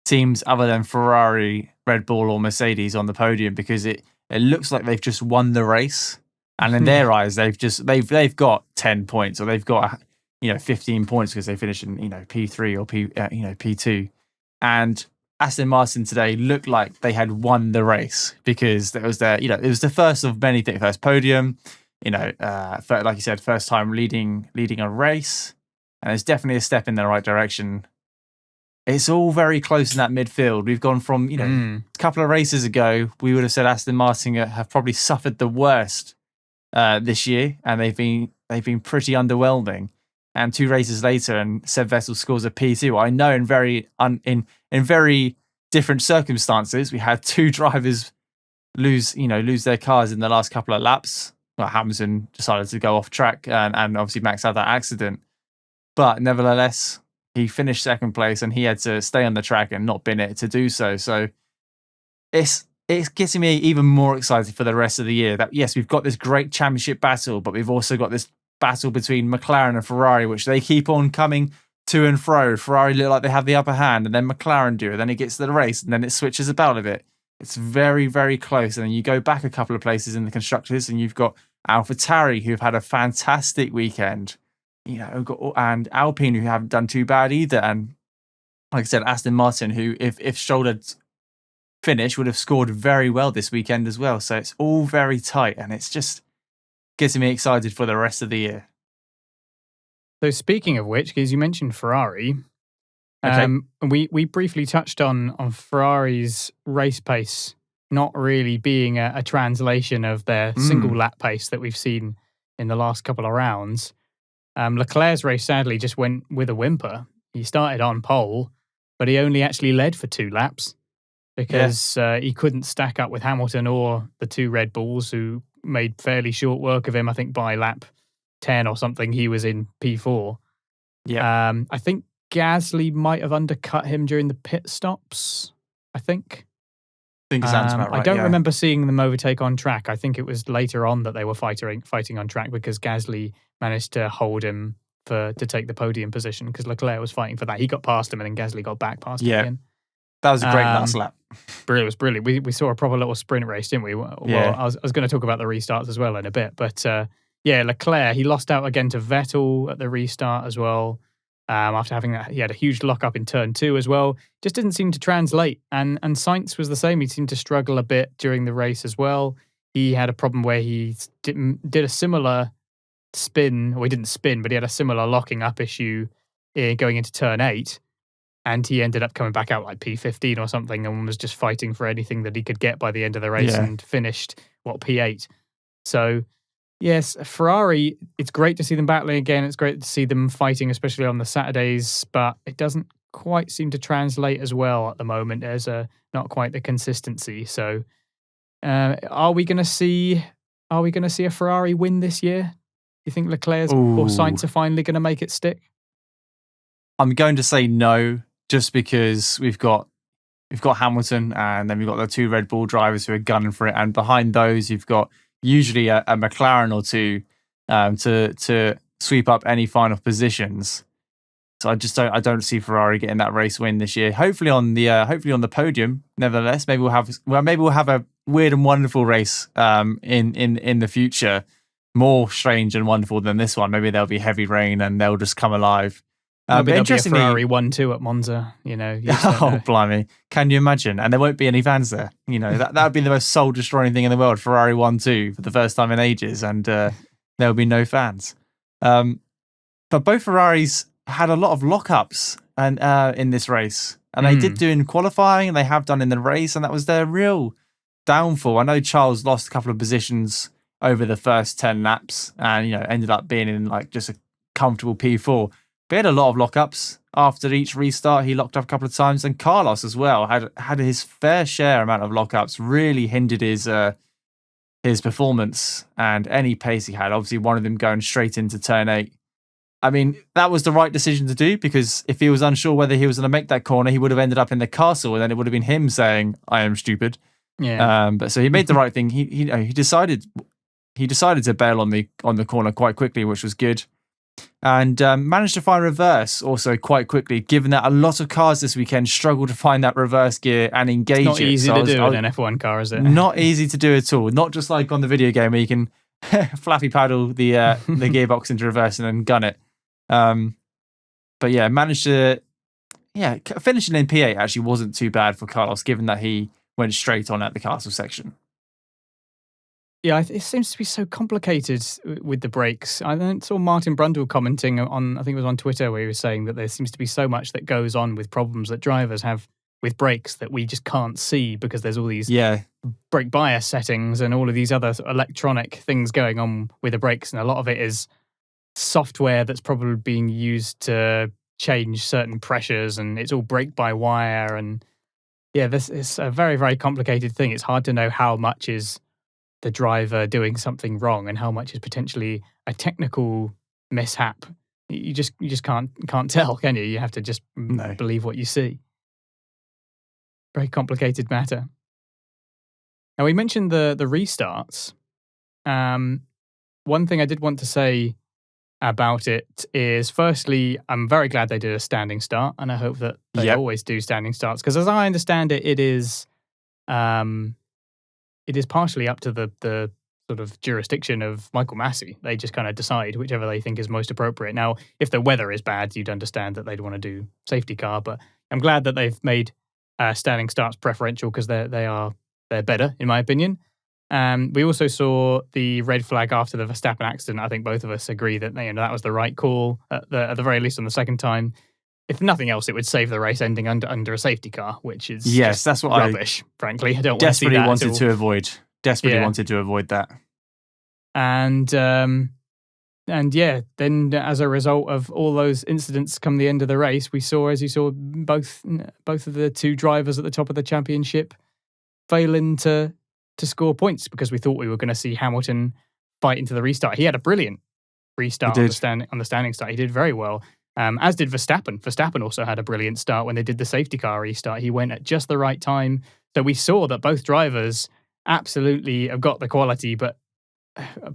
teams other than Ferrari, Red Bull, or Mercedes on the podium because it looks like they've just won the race. And in their eyes, they've got 10 points or they've got 15 points because they finished in P3 or P2. And Aston Martin today looked like they had won the race because it was it was the first of many things. First podium, like you said, first time leading a race, and it's definitely a step in the right direction. It's all very close in that midfield. We've gone from a couple of races ago, we would have said Aston Martin have probably suffered the worst this year, and they've been pretty underwhelming. And 2 races later, and Seb Vettel scores a P2. I know in very different circumstances, we had 2 drivers lose their cars in the last couple of laps. Well, Hamilton decided to go off track, and obviously Max had that accident. But nevertheless, he finished second place, and he had to stay on the track and not bin it to do so. So it's getting me even more excited for the rest of the year. That yes, we've got this great championship battle, but we've also got this battle between McLaren and Ferrari, which they keep on coming to and fro. Ferrari look like they have the upper hand, and then McLaren do. Then it gets to the race, and then it switches about a bit. It's very, very close. And then you go back a couple of places in the constructors, and you've got AlphaTauri, who've had a fantastic weekend, and Alpine, who haven't done too bad either. And like I said, Aston Martin, who if Stroll had finished, would have scored very well this weekend as well. So it's all very tight, and it's just getting me excited for the rest of the year. So speaking of which, because you mentioned Ferrari, we briefly touched on Ferrari's race pace not really being a translation of their single lap pace that we've seen in the last couple of rounds. Leclerc's race sadly just went with a whimper. He started on pole, but he only actually led for 2 laps because he couldn't stack up with Hamilton or the 2 Red Bulls, who made fairly short work of him. I think by lap 10 or something, he was in P4. Yeah. I think Gasly might have undercut him during the pit stops, I think. I think it sounds about right. I don't remember seeing them overtake on track. I think it was later on that they were fighting on track because Gasly managed to hold him to take the podium position because Leclerc was fighting for that. He got past him and then Gasly got back past him again. That was a great last lap. It was brilliant. We saw a proper little sprint race, didn't we? Well, I was going to talk about the restarts as well in a bit. But Leclerc, he lost out again to Vettel at the restart as well. After having that, he had a huge lock-up in turn 2 as well. Just didn't seem to translate. And Sainz was the same. He seemed to struggle a bit during the race as well. He had a problem where he did a similar spin. Well, he didn't spin, but he had a similar locking up issue going into turn 8. And he ended up coming back out like P15 or something and was just fighting for anything that he could get by the end of the race and finished, P8. So, yes, Ferrari, it's great to see them battling again. It's great to see them fighting, especially on the Saturdays, but it doesn't quite seem to translate as well at the moment. There's not quite the consistency. So, are we going to see a Ferrari win this year? Do you think Leclerc or Sainz are finally going to make it stick? I'm going to say no, just because we've got we've got Hamilton, and then we've got the 2 Red Bull drivers who are gunning for it. And behind those, you've got usually a McLaren or two to sweep up any final positions. So I don't see Ferrari getting that race win this year. Hopefully on the podium. Nevertheless, maybe we'll have a weird and wonderful race in the future, more strange and wonderful than this one. Maybe there'll be heavy rain and they'll just come alive. Maybe there'll be a Ferrari 1-2 at Monza. You just oh blimey! Can you imagine? And there won't be any fans there. That would be the most soul destroying thing in the world. Ferrari 1-2 for the first time in ages, and there'll be no fans. But both Ferraris had a lot of lockups and in this race, and they did do in qualifying, and they have done in the race, and that was their real downfall. I know Charles lost a couple of positions over the first 10 laps, and ended up being in like just a comfortable P4. But he had a lot of lockups after each restart. He locked up a couple of times, and Carlos as well had his fair share amount of lockups. Really hindered his performance and any pace he had. Obviously, one of them going straight into turn 8. I mean, that was the right decision to do, because if he was unsure whether he was going to make that corner, he would have ended up in the castle, and then it would have been him saying, "I am stupid." Yeah. But so he made the right thing. He decided to bail on the corner quite quickly, which was good. And managed to find reverse also quite quickly, given that a lot of cars this weekend struggled to find that reverse gear and engage it. It's not easy to do in an F1 car, is it? Not easy to do at all. Not just like on the video game where you can flappy paddle the gearbox into reverse and then gun it. But yeah, managed to finishing in P8 actually wasn't too bad for Carlos, given that he went straight on at the castle section. Yeah, it seems to be so complicated with the brakes. I saw Martin Brundle commenting on, I think it was on Twitter, where he was saying that there seems to be so much that goes on with problems that drivers have with brakes that we just can't see, because there's all these brake bias settings and all of these other electronic things going on with the brakes, and a lot of it is software that's probably being used to change certain pressures, and it's all brake by wire. And yeah, this is a very, very complicated thing. It's hard to know how much is the driver doing something wrong and how much is potentially a technical mishap. You just can't tell, can you? You have to just believe what you see. Very complicated matter. Now, we mentioned the restarts. One thing I did want to say about it is, firstly, I'm very glad they did a standing start, and I hope that they always do standing starts, because as I understand it, it is partially up to the sort of jurisdiction of Michael Massey. They just kind of decide whichever they think is most appropriate. Now, if the weather is bad, you'd understand that they'd want to do safety car, but I'm glad that they've made standing starts preferential, because they're better, in my opinion. We also saw the red flag after the Verstappen accident. I think both of us agree that that was the right call, at the very least on the second time. If nothing else, it would save the race ending under a safety car, which is that's what rubbish, frankly. I don't desperately want to see that wanted to avoid. Desperately wanted to avoid that. And then as a result of all those incidents come the end of the race, we saw, as you saw, both of the 2 drivers at the top of the championship failing to score points, because we thought we were going to see Hamilton fight into the restart. He had a brilliant restart on the standing start. He did very well. As did Verstappen. Verstappen also had a brilliant start when they did the safety car restart. He went at just the right time. So we saw that both drivers absolutely have got the quality, but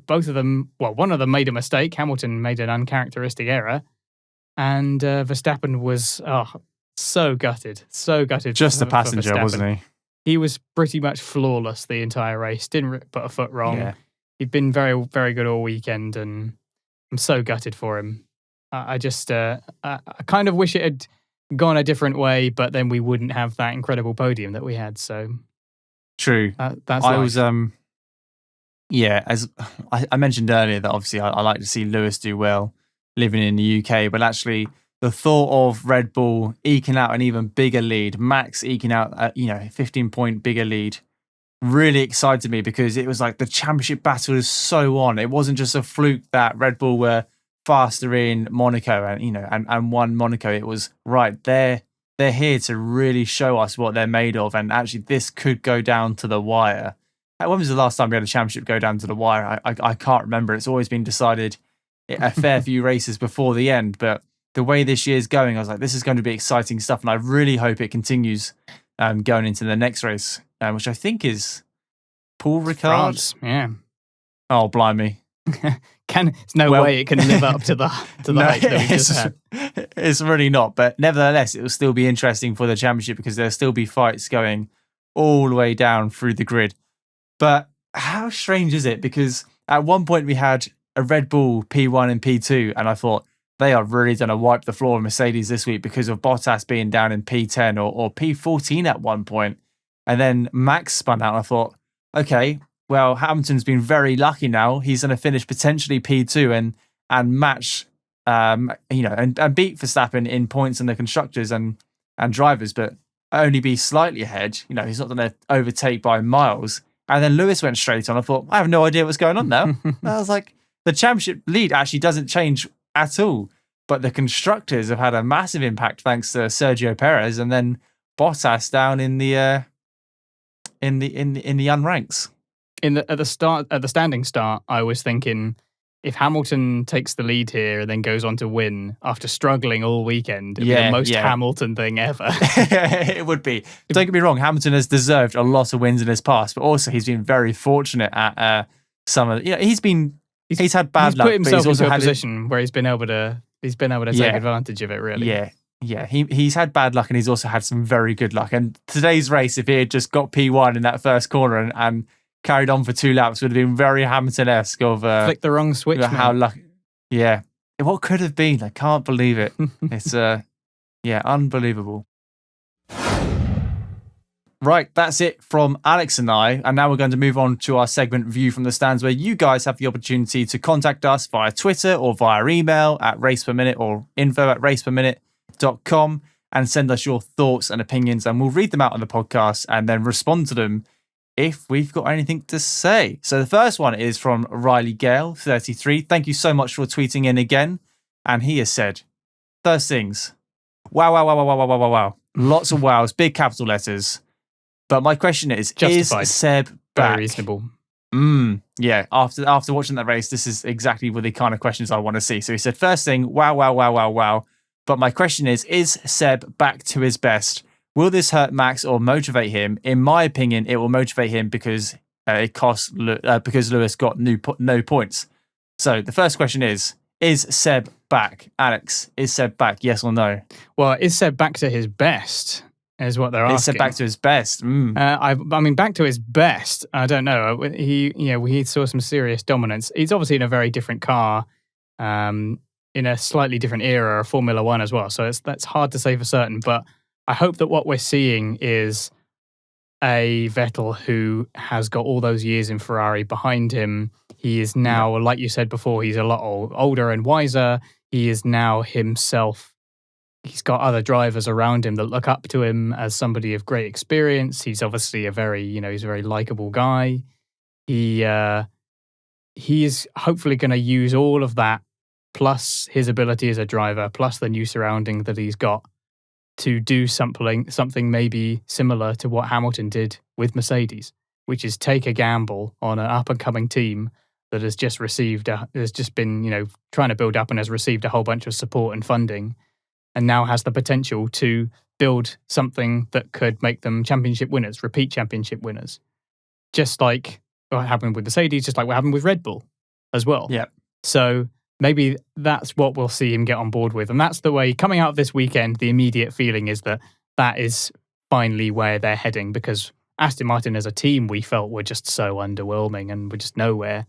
both of them, one of them made a mistake. Hamilton made an uncharacteristic error. And Verstappen was so gutted. Just the passenger, wasn't he? He was pretty much flawless the entire race. Didn't put a foot wrong. Yeah. He'd been very, very good all weekend, and I'm so gutted for him. I kind of wish it had gone a different way, but then we wouldn't have that incredible podium that we had. So true. That's I was as I mentioned earlier, that obviously I like to see Lewis do well living in the UK, but actually the thought of Red Bull eking out an even bigger lead, Max eking out a 15-point bigger lead, really excited me, because it was like the championship battle is so on. It wasn't just a fluke that Red Bull were faster in Monaco and won Monaco. It was right, they're here to really show us what they're made of, and actually this could go down to the wire. When was the last time we had a championship go down to the wire? I can't remember. It's always been decided a fair few races before the end, but the way this year's going, I was like, this is going to be exciting stuff, and I really hope it continues going into the next race, which I think is Paul Ricard. France, yeah. Oh, blimey. There's no way it can live up to the hype that we just had. It's really not, but nevertheless, it will still be interesting for the championship because there'll still be fights going all the way down through the grid. But how strange is it? Because at one point we had a Red Bull P1 and P2, and I thought they are really going to wipe the floor of Mercedes this week because of Bottas being down in P10 or P14 at one point. And then Max spun out, and I thought, okay, well, Hamilton's been very lucky now. He's going to finish potentially P2 and match, and beat Verstappen in points in the constructors and drivers, but only be slightly ahead. He's not going to overtake by miles. And then Lewis went straight on. I thought, I have no idea what's going on now. I was like, the championship lead actually doesn't change at all, but the constructors have had a massive impact thanks to Sergio Perez, and then Bottas down in the unranks. At the standing start, I was thinking if Hamilton takes the lead here and then goes on to win after struggling all weekend, it'd be the most Hamilton thing ever. It would be. Don't get me wrong, Hamilton has deserved a lot of wins in his past, but also he's been very fortunate at some of. He's had bad luck. He's put himself but he's also into a had position where he's been able to take advantage of it. Really. Yeah. He's had bad luck, and he's also had some very good luck. And today's race, if he had just got P1 in that first corner and carried on for 2 laps, would have been very Hamilton-esque of flick the wrong switch. How lucky. Yeah. What could have been? I can't believe it. It's unbelievable. Right, that's it from Alex and I. And now we're going to move on to our segment View from the Stands, where you guys have the opportunity to contact us via Twitter or via email at RacePerMinute or info@raceperminute.com and send us your thoughts and opinions, and we'll read them out on the podcast and then respond to them if we've got anything to say. So the first one is from Riley Gale, 33. Thank you so much for tweeting in again. And he has said, first things, wow. Lots of wows, big capital letters. But my question is justified. Seb back? Very reasonable. Yeah, after watching that race, this is exactly the kind of questions I want to see. So he said, first thing, wow. But my question is Seb back to his best? Will this hurt Max or motivate him? In my opinion, it will motivate him because because Lewis got no points. So the first question is Seb back? Alex, is Seb back? Yes or no? Well, is Seb back to his best? Is what they're asking. Is Seb back to his best? I mean, back to his best. I don't know. He saw some serious dominance. He's obviously in a very different car, in a slightly different era of Formula One as well. So that's hard to say for certain, but I hope that what we're seeing is a Vettel who has got all those years in Ferrari behind him. He is now, like you said before, he's a lot older and wiser. He is now himself. He's got other drivers around him that look up to him as somebody of great experience. He's obviously he's a very likable guy. He is hopefully going to use all of that, plus his ability as a driver, plus the new surrounding that he's got, to do something maybe similar to what Hamilton did with Mercedes, which is take a gamble on an up-and-coming team that has just been trying to build up and has received a whole bunch of support and funding, and now has the potential to build something that could make them championship winners, repeat championship winners. Just like what happened with Mercedes, just like what happened with Red Bull as well. Yeah. So maybe that's what we'll see him get on board with. And that's the way, coming out of this weekend, the immediate feeling is that is finally where they're heading, because Aston Martin as a team, we felt were just so underwhelming and were just nowhere.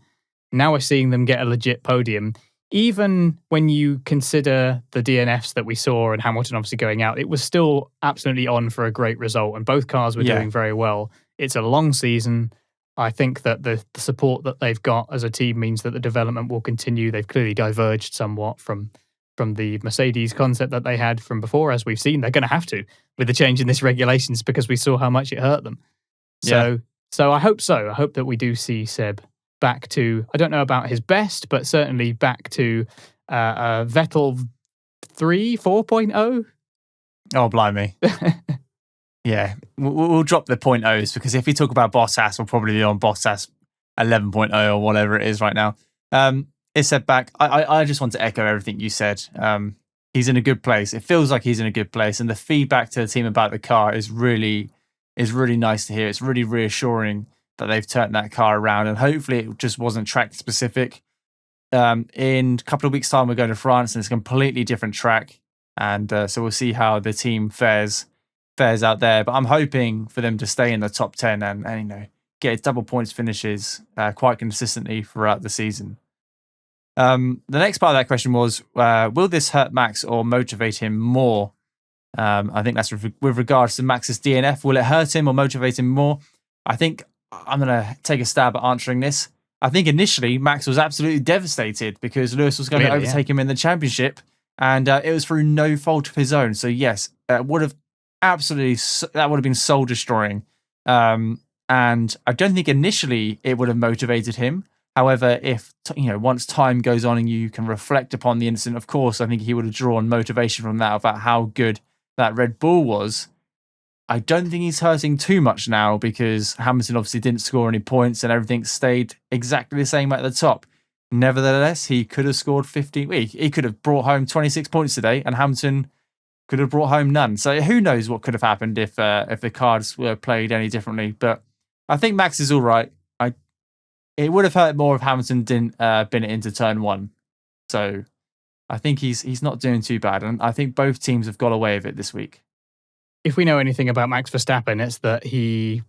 Now we're seeing them get a legit podium. Even when you consider the DNFs that we saw and Hamilton obviously going out, it was still absolutely on for a great result, and both cars were doing very well. It's a long season. I think that the support that they've got as a team means that the development will continue. They've clearly diverged somewhat from the Mercedes concept that they had from before, as we've seen. They're going to have to with the change in this regulations, because we saw how much it hurt them. So I hope so. I hope that we do see Seb back to, I don't know about his best, but certainly back to Vettel 4.0. Oh, blimey. Yeah, we'll drop the 0.0s, because if we talk about Bottas, we'll probably be on Bottas 11.0 or whatever it is right now. Is Seb back? I just want to echo everything you said. He's in a good place. It feels like he's in a good place, and the feedback to the team about the car is really, is really nice to hear. It's really reassuring that they've turned that car around, and hopefully it just wasn't track specific. In a couple of weeks' time, we're going to France, and it's a completely different track, and so we'll see how the team fares out there. But I'm hoping for them to stay in the top 10 and get double points finishes quite consistently throughout the season. The next part of that question was, will this hurt Max or motivate him more? I think that's with regards to Max's DNF. Will it hurt him or motivate him more? I think I'm going to take a stab at answering this. I think initially Max was absolutely devastated because Lewis was going to overtake him in the championship, and it was through no fault of his own. So yes, that would have been soul destroying. And I don't think initially it would have motivated him. However, if once time goes on and you can reflect upon the incident, of course, I think he would have drawn motivation from that about how good that Red Bull was. I don't think he's hurting too much now because Hamilton obviously didn't score any points and everything stayed exactly the same at the top. Nevertheless, he could have scored 50. He could have brought home 26 points today, and Hamilton could have brought home none. So who knows what could have happened if the cards were played any differently. But I think Max is all right. It would have hurt more if Hamilton didn't bin it into turn one. So I think he's not doing too bad, and I think both teams have got away with it this week. If we know anything about Max Verstappen, it's that he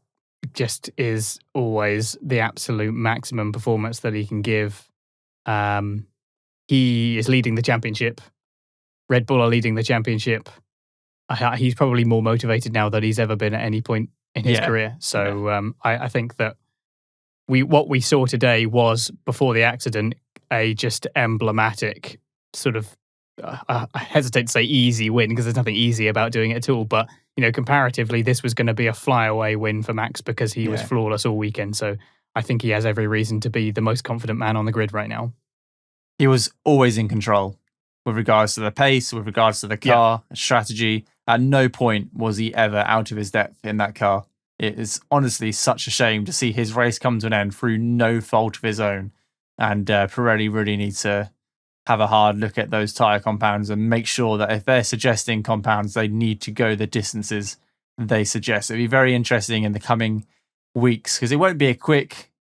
just is always the absolute maximum performance that he can give. He is leading the championship. Red Bull are leading the championship. He's probably more motivated now than he's ever been at any point in his career. So I think that what we saw today was, before the accident, a just emblematic sort of, I hesitate to say easy win because there's nothing easy about doing it at all. But, comparatively, this was going to be a flyaway win for Max because he was flawless all weekend. So I think he has every reason to be the most confident man on the grid right now. He was always in control with regards to the pace, with regards to the car, strategy. At no point was he ever out of his depth in that car. It is honestly such a shame to see his race come to an end through no fault of his own. And Pirelli really needs to have a hard look at those tyre compounds and make sure that if they're suggesting compounds, they need to go the distances they suggest. It'll be very interesting in the coming weeks because it won't be a quick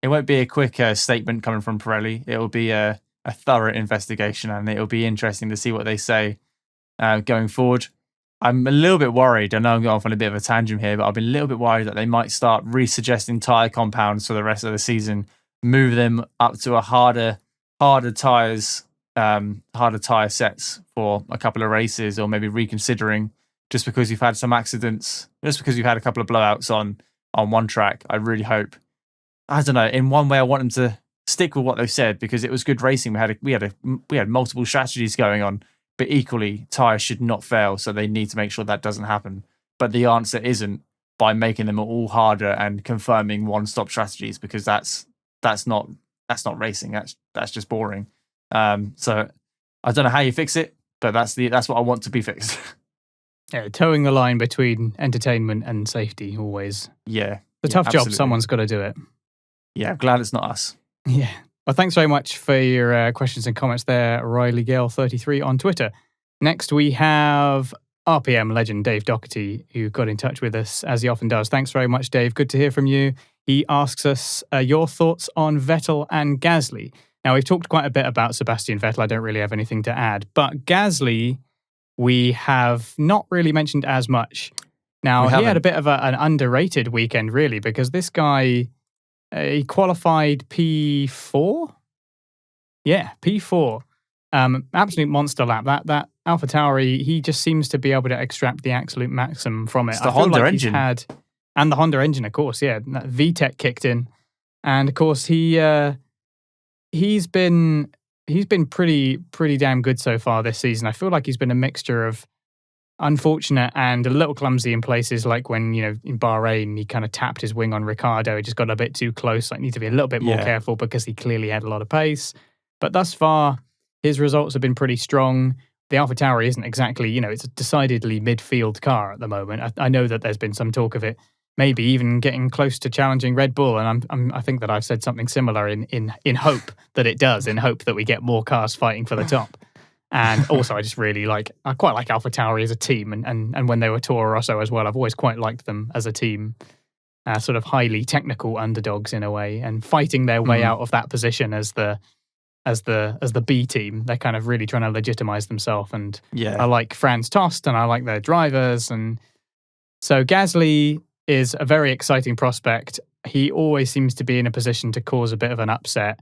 statement coming from Pirelli. It will be a thorough investigation, and it will be interesting to see what they say going forward. I'm a little bit worried. I know I'm going off on a bit of a tangent here, but I've been a little bit worried that they might start resuggesting tyre compounds for the rest of the season, move them up to a harder tyres, harder tyre sets for a couple of races, or maybe reconsidering just because you've had some accidents, just because you've had a couple of blowouts on one track. I really hope. I don't know. In one way, I want them to stick with what they've said because it was good racing. We had multiple strategies going on. But equally, tyres should not fail, so they need to make sure that doesn't happen. But the answer isn't by making them all harder and confirming one-stop strategies, because that's not racing. That's just boring. So I don't know how you fix it, but that's what I want to be fixed. Yeah, towing the line between entertainment and safety always. Yeah, it's a tough job. Absolutely. Someone's got to do it. Yeah, I'm glad it's not us. Yeah. Well, thanks very much for your questions and comments there, Riley Gale 33 on Twitter. Next, we have RPM legend Dave Doherty, who got in touch with us, as he often does. Thanks very much, Dave. Good to hear from you. He asks us your thoughts on Vettel and Gasly. Now, we've talked quite a bit about Sebastian Vettel. I don't really have anything to add. But Gasly, we have not really mentioned as much. Now, he had a bit of an underrated weekend, really, because this guy... he qualified P4? Yeah, P4. Absolute monster lap. That AlphaTauri, he just seems to be able to extract the absolute maximum from it. It's the Honda engine. And the Honda engine, of course, yeah. That VTEC kicked in. And, of course, he's been pretty damn good so far this season. I feel like he's been a mixture of unfortunate and a little clumsy in places, like when, in Bahrain, he kind of tapped his wing on Ricciardo. He just got a bit too close. Like, need to be a little bit more careful because he clearly had a lot of pace. But thus far, his results have been pretty strong. The AlphaTauri isn't exactly, it's a decidedly midfield car at the moment. I know that there's been some talk of it maybe even getting close to challenging Red Bull, and I think that I've said something similar in hope that it does, in hope that we get more cars fighting for the top. And also, I quite like AlphaTauri as a team, and when they were Toro Rosso as well, I've always quite liked them as a team, sort of highly technical underdogs in a way, and fighting their way out of that position as the B team. They're kind of really trying to legitimize themselves, and I like Franz Tost, and I like their drivers, and so Gasly is a very exciting prospect. He always seems to be in a position to cause a bit of an upset.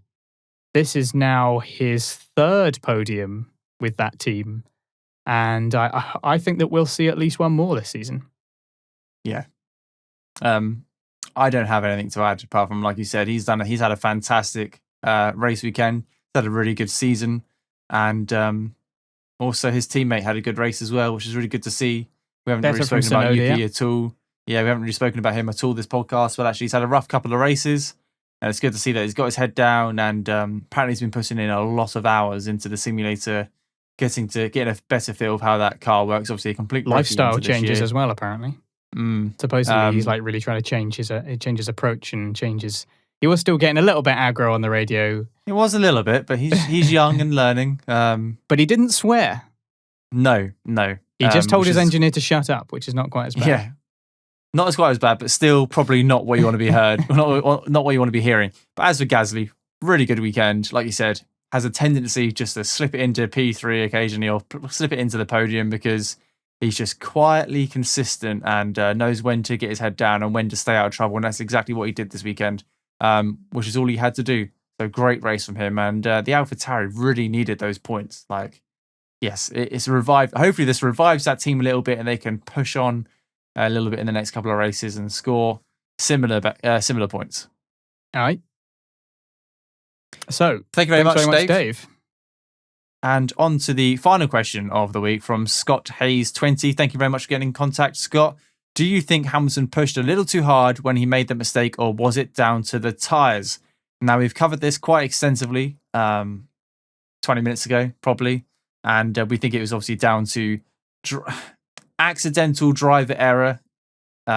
This is now his third podium with that team, and I think that we'll see at least one more this season. Yeah. I don't have anything to add apart from, like you said, he's had a fantastic race weekend. He's had a really good season, and also his teammate had a good race as well, which is really good to see. We haven't really spoken about Yuki at all. Yeah, we haven't really spoken about him at all this podcast, but actually he's had a rough couple of races. And it's good to see that he's got his head down, and apparently he's been putting in a lot of hours into the simulator, getting a better feel of how that car works. Obviously, a complete lifestyle changes as well, apparently. Supposedly he's like really trying to change his approach and changes. He was still getting a little bit aggro on the radio. It was a little bit, but he's young and learning. But he didn't swear. No. He just told his engineer to shut up, which is not quite as bad. Yeah. Not as quite as bad, but still probably not what you want to be heard, not what you want to be hearing. But as for Gasly, really good weekend. Like you said, has a tendency just to slip it into P3 occasionally or slip it into the podium because he's just quietly consistent and knows when to get his head down and when to stay out of trouble. And that's exactly what he did this weekend, which is all he had to do. So great race from him. And the AlphaTauri really needed those points. Like, yes, it's revived. Hopefully this revives that team a little bit and they can push on a little bit in the next couple of races and score similar points. All right. So, thank you very much, Dave. And on to the final question of the week from Scott Hayes 20. Thank you very much for getting in contact, Scott. Do you think Hamilton pushed a little too hard when he made that mistake, or was it down to the tyres? Now, we've covered this quite extensively 20 minutes ago, probably. And we think it was obviously down to accidental driver error.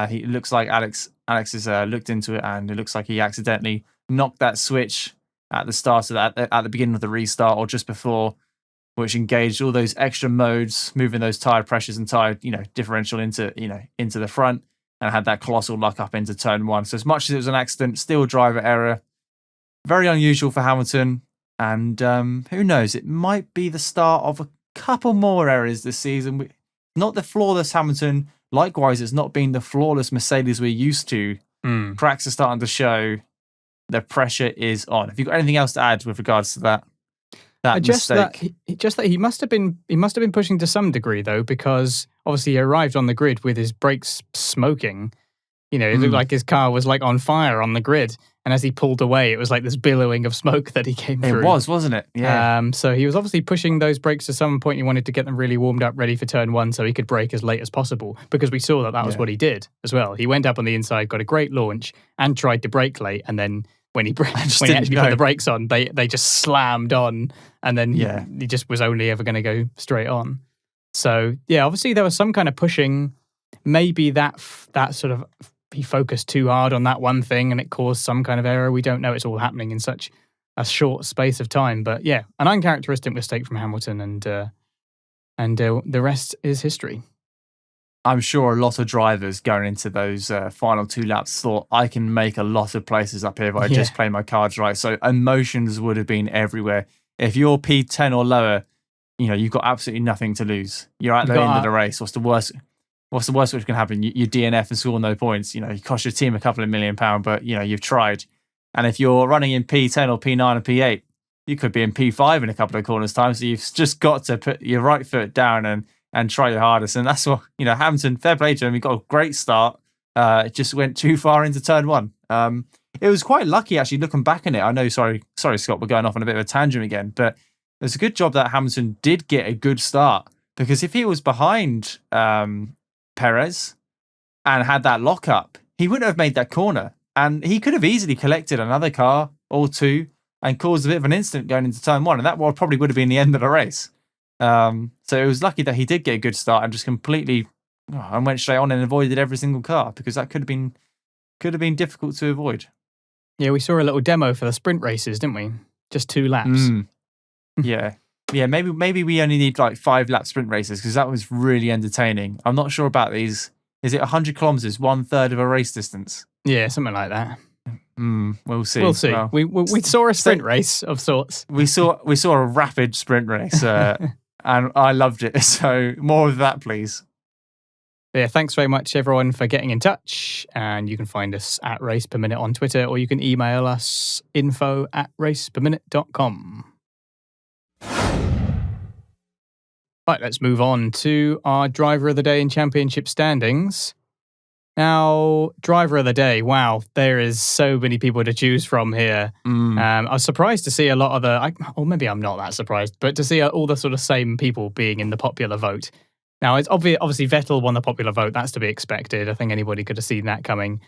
He looks like Alex has looked into it, and it looks like he accidentally knocked that switch at the start of that, at the beginning of the restart or just before, which engaged all those extra modes, moving those tire pressures and tire differential into the front, and had that colossal luck up into turn one. So as much as it was an accident, still driver error. Very unusual for Hamilton, and who knows? It might be the start of a couple more errors this season. Not the flawless Hamilton. Likewise, it's not been the flawless Mercedes we're used to. Cracks are starting to show. The pressure is on. Have you got anything else to add with regards to that mistake? That he must have been pushing to some degree though, because obviously he arrived on the grid with his brakes smoking. It looked like his car was like on fire on the grid. And as he pulled away, it was like this billowing of smoke that he came through. It was, wasn't it? Yeah. So he was obviously pushing those brakes to some point. He wanted to get them really warmed up, ready for turn one, so he could brake as late as possible. Because we saw that was what he did as well. He went up on the inside, got a great launch, and tried to brake late. And then when he actually put the brakes on, they just slammed on. And then he just was only ever going to go straight on. So yeah, obviously there was some kind of pushing. Maybe that sort of. He focused too hard on that one thing and it caused some kind of error. We don't know. It's all happening in such a short space of time. But yeah, an uncharacteristic mistake from Hamilton, and the rest is history. I'm sure a lot of drivers going into those final 2 laps thought, I can make a lot of places up here if I just play my cards right. So emotions would have been everywhere. If you're P10 or lower, you've got absolutely nothing to lose. You're at the end of the race. What's the worst which can happen? You DNF and score no points. You cost your team a couple of £1 million, but you've tried. And if you're running in P10 or P9 or P8, you could be in P5 in a couple of corners time. So you've just got to put your right foot down and try your hardest. And that's what Hamilton. Fair play to him. He got a great start. It just went too far into turn one. It was quite lucky actually looking back on it. I know. Sorry, Scott. We're going off on a bit of a tangent again, but it's a good job that Hamilton did get a good start, because if he was behind Perez and had that lockup, he wouldn't have made that corner, and he could have easily collected another car or two and caused a bit of an incident going into turn one, and that probably would have been the end of the race. So it was lucky that he did get a good start and just completely and went straight on and avoided every single car, because that could have been difficult to avoid. Yeah, we saw a little demo for the sprint races, didn't we? Just 2 laps. Yeah. Yeah, maybe we only need like 5-lap sprint races because that was really entertaining. I'm not sure about these. Is it 100 kilometers, 1/3 of a race distance? Yeah, something like that. We'll see. We'll see. Well, We saw a sprint race of sorts. we saw a rapid sprint race, and I loved it. So more of that, please. Yeah, thanks very much, everyone, for getting in touch. And you can find us at RacePerMinute on Twitter, or you can email us info@raceperminute.com. Right, let's move on to our driver of the day in championship standings. Now, driver of the day, wow, there is so many people to choose from here. I was surprised to see a lot of or maybe I'm not that surprised, but to see all the sort of same people being in the popular vote. Now, it's obviously Vettel won the popular vote. That's to be expected. I think anybody could have seen that coming.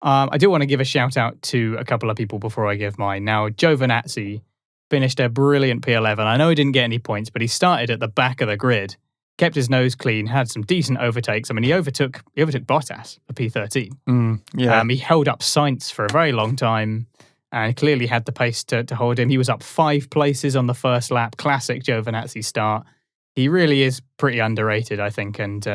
I do want to give a shout out to a couple of people before I give mine. Now, Giovinazzi finished a brilliant P11. I know he didn't get any points, but he started at the back of the grid, kept his nose clean, had some decent overtakes. I mean, he overtook Bottas for P13. He held up Sainz for a very long time and clearly had the pace to hold him. He was up 5 places on the first lap. Classic Giovinazzi start. He really is pretty underrated, I think, and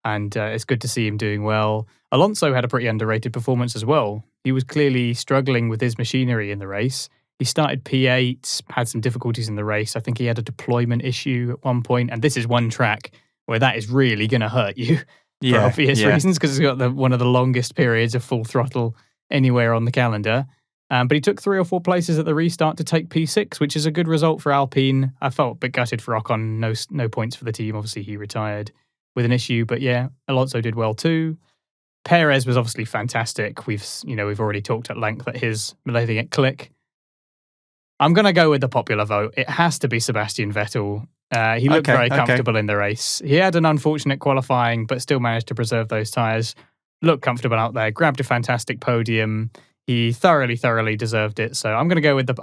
it's good to see him doing well. Alonso had a pretty underrated performance as well. He was clearly struggling with his machinery in the race. He started P8, had some difficulties in the race. I think he had a deployment issue at one point, and this is one track where that is really going to hurt you for obvious reasons, because it's got one of the longest periods of full throttle anywhere on the calendar. But he took 3 or 4 places at the restart to take P6, which is a good result for Alpine. I felt a bit gutted for Ocon. No points for the team. Obviously, he retired with an issue, but yeah, Alonso did well too. Perez was obviously fantastic. We've already talked at length at his letting it click. I'm going to go with the popular vote. It has to be Sebastian Vettel. He looked very comfortable in the race. He had an unfortunate qualifying, but still managed to preserve those tyres. Looked comfortable out there. Grabbed a fantastic podium. He thoroughly deserved it. So I'm going to go with the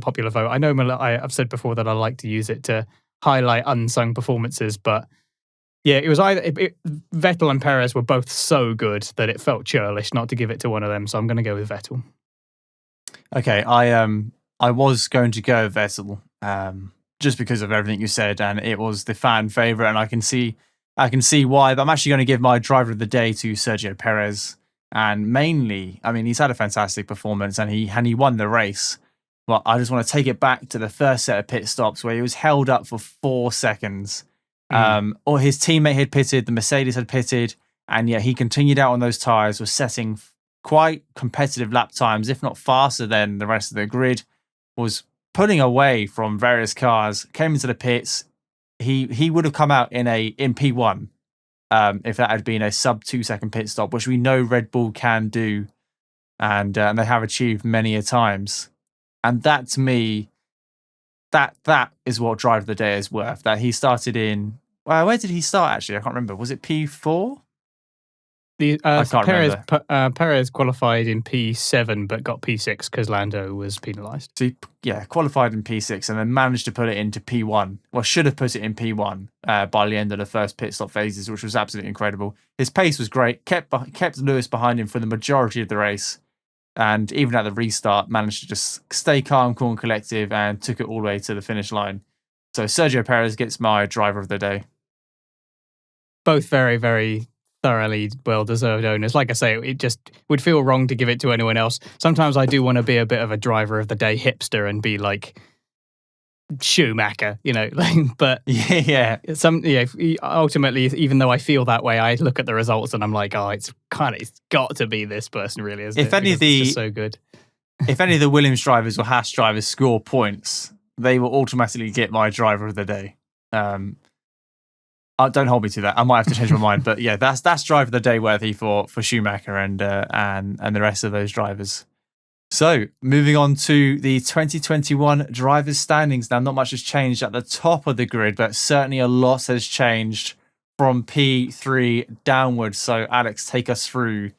popular vote. I know I've said before that I like to use it to highlight unsung performances, but yeah, it was Vettel and Perez were both so good that it felt churlish not to give it to one of them. So I'm going to go with Vettel. Okay, I was going to go Vettel just because of everything you said, and it was the fan favorite, and I can see why. But I'm actually going to give my driver of the day to Sergio Perez, and mainly, I mean, he's had a fantastic performance, and he won the race. But I just want to take it back to the first set of pit stops where he was held up for 4 seconds. Or his teammate had pitted, the Mercedes had pitted, and yet he continued out on those tyres, was setting quite competitive lap times, if not faster than the rest of the grid, was pulling away from various cars, came into the pits. He would have come out in P1 if that had been a sub 2 second pit stop, which we know Red Bull can do, and they have achieved many a times. And that, to me, that is what driver of the day is worth. That he started in, well, where did he start actually? I can't remember. Was it P4? I can't remember. Perez qualified in P7 but got P6 because Lando was penalised. So he, qualified in P6 and then managed to put it into P1. Well, should have put it in P1 by the end of the first pit stop phases, which was absolutely incredible. His pace was great. Kept Lewis behind him for the majority of the race, and even at the restart, managed to just stay calm, cool, and collective, and took it all the way to the finish line. So Sergio Perez gets my driver of the day. Both very, very thoroughly well-deserved owners. Like I say, it just would feel wrong to give it to anyone else. Sometimes I do want to be a bit of a driver of the day hipster and be like Schumacher, but ultimately, even though I feel that way, I look at the results and I'm like, it's got to be this person, really, isn't it? It's just so good. If any of the Williams drivers or Haas drivers score points, they will automatically get my driver of the day. Don't hold me to that. I might have to change my mind, but yeah, that's driver of the day worthy for Schumacher and the rest of those drivers. So moving on to the 2021 drivers' standings. Now, not much has changed at the top of the grid, but certainly a lot has changed from P3 downwards. So Alex, take us through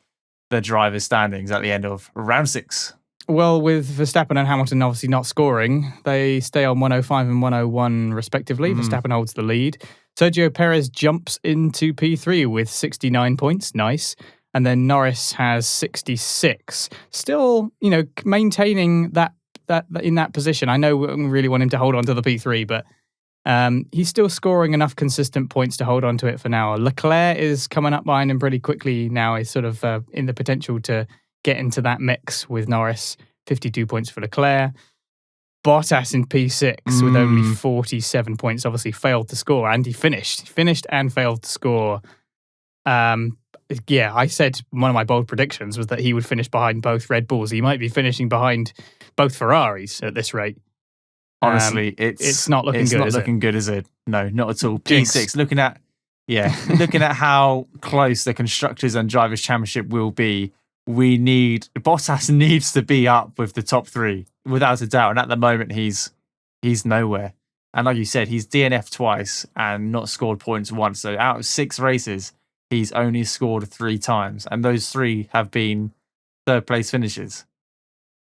the drivers' standings at the end of round 6. Well, with Verstappen and Hamilton obviously not scoring, they stay on 105 and 101 respectively. Verstappen holds the lead. Sergio Perez jumps into P3 with 69 points. Nice. And then Norris has 66. Still, maintaining that in that position. I know we really want him to hold on to the P3, but He's still scoring enough consistent points to hold on to it for now. Leclerc is coming up behind him pretty quickly now. He's sort of in the potential to get into that mix with Norris. 52 points for Leclerc. Bottas in P6 with only 47 points, obviously failed to score, and he finished. He finished and failed to score. I said one of my bold predictions was that he would finish behind both Red Bulls. He might be finishing behind both Ferraris at this rate. Honestly, it's not looking good. It's not looking good, is it? No, not at all. P6. Looking at how close the Constructors and Drivers' Championship will be. Bottas needs to be up with the top 3 without a doubt. And at the moment, he's nowhere. And like you said, he's DNF'd twice and not scored points once. So out of 6 races, he's only scored 3 times, and those 3 have been third place finishes.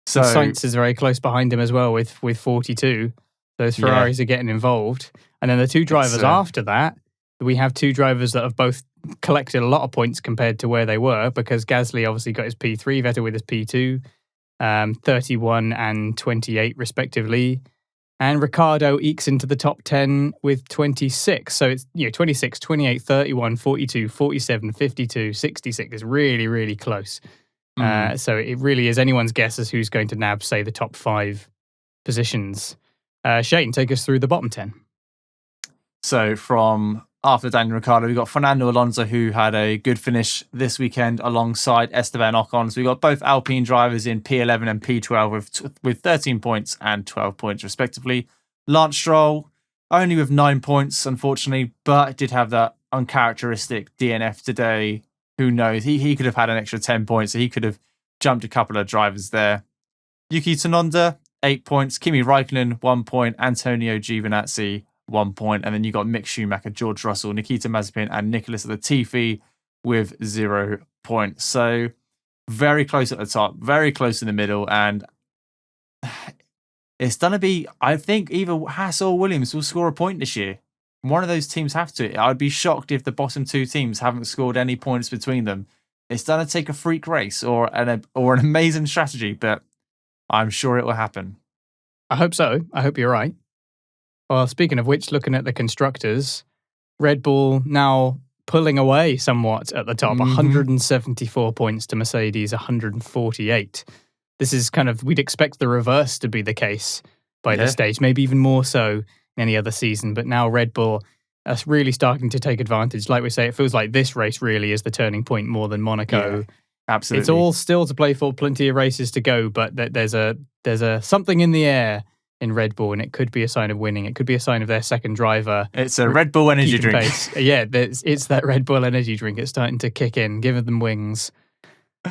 So Sainz is very close behind him as well with 42. Those Ferraris are getting involved. And then the 2 drivers after that, we have 2 drivers that have both collected a lot of points compared to where they were, because Gasly obviously got his P3, Vettel with his P2, 31 and 28 respectively. And Ricciardo ekes into the top 10 with 26. So it's 26, 28, 31, 42, 47, 52, 66. It's really, really close. So it really is anyone's guess as who's going to nab, say, the top 5 positions. Shane, take us through the bottom 10. So from after Daniel Ricciardo, we've got Fernando Alonso, who had a good finish this weekend alongside Esteban Ocon. So we've got both Alpine drivers in P11 and P12 with 13 points and 12 points respectively. Lance Stroll, only with 9 points, unfortunately, but did have that uncharacteristic DNF today. Who knows? He could have had an extra 10 points, so he could have jumped a couple of drivers there. Yuki Tsunoda, 8 points. Kimi Raikkonen, 1 point. Antonio Giovinazzi, 1 point. And then you got Mick Schumacher, George Russell, Nikita Mazepin, and Nicholas Latifi with 0 points. So very close at the top, very close in the middle. And it's going to be, I think, either Haas or Williams will score a point this year. One of those teams have to. I'd be shocked if the bottom 2 teams haven't scored any points between them. It's going to take a freak race or an amazing strategy, but I'm sure it will happen. I hope so. I hope you're right. Well, speaking of which, looking at the constructors, Red Bull now pulling away somewhat at the top, 174 points to Mercedes, 148. This is we'd expect the reverse to be the case by this stage, maybe even more so any other season, but now Red Bull are really starting to take advantage. Like we say, it feels like this race really is the turning point more than Monaco. Yeah, absolutely. It's all still to play for, plenty of races to go, but there's a something in the air in Red Bull, and it could be a sign of winning. It could be a sign of their second driver. It's a Red Bull energy drink. It's that Red Bull energy drink. It's starting to kick in, giving them wings.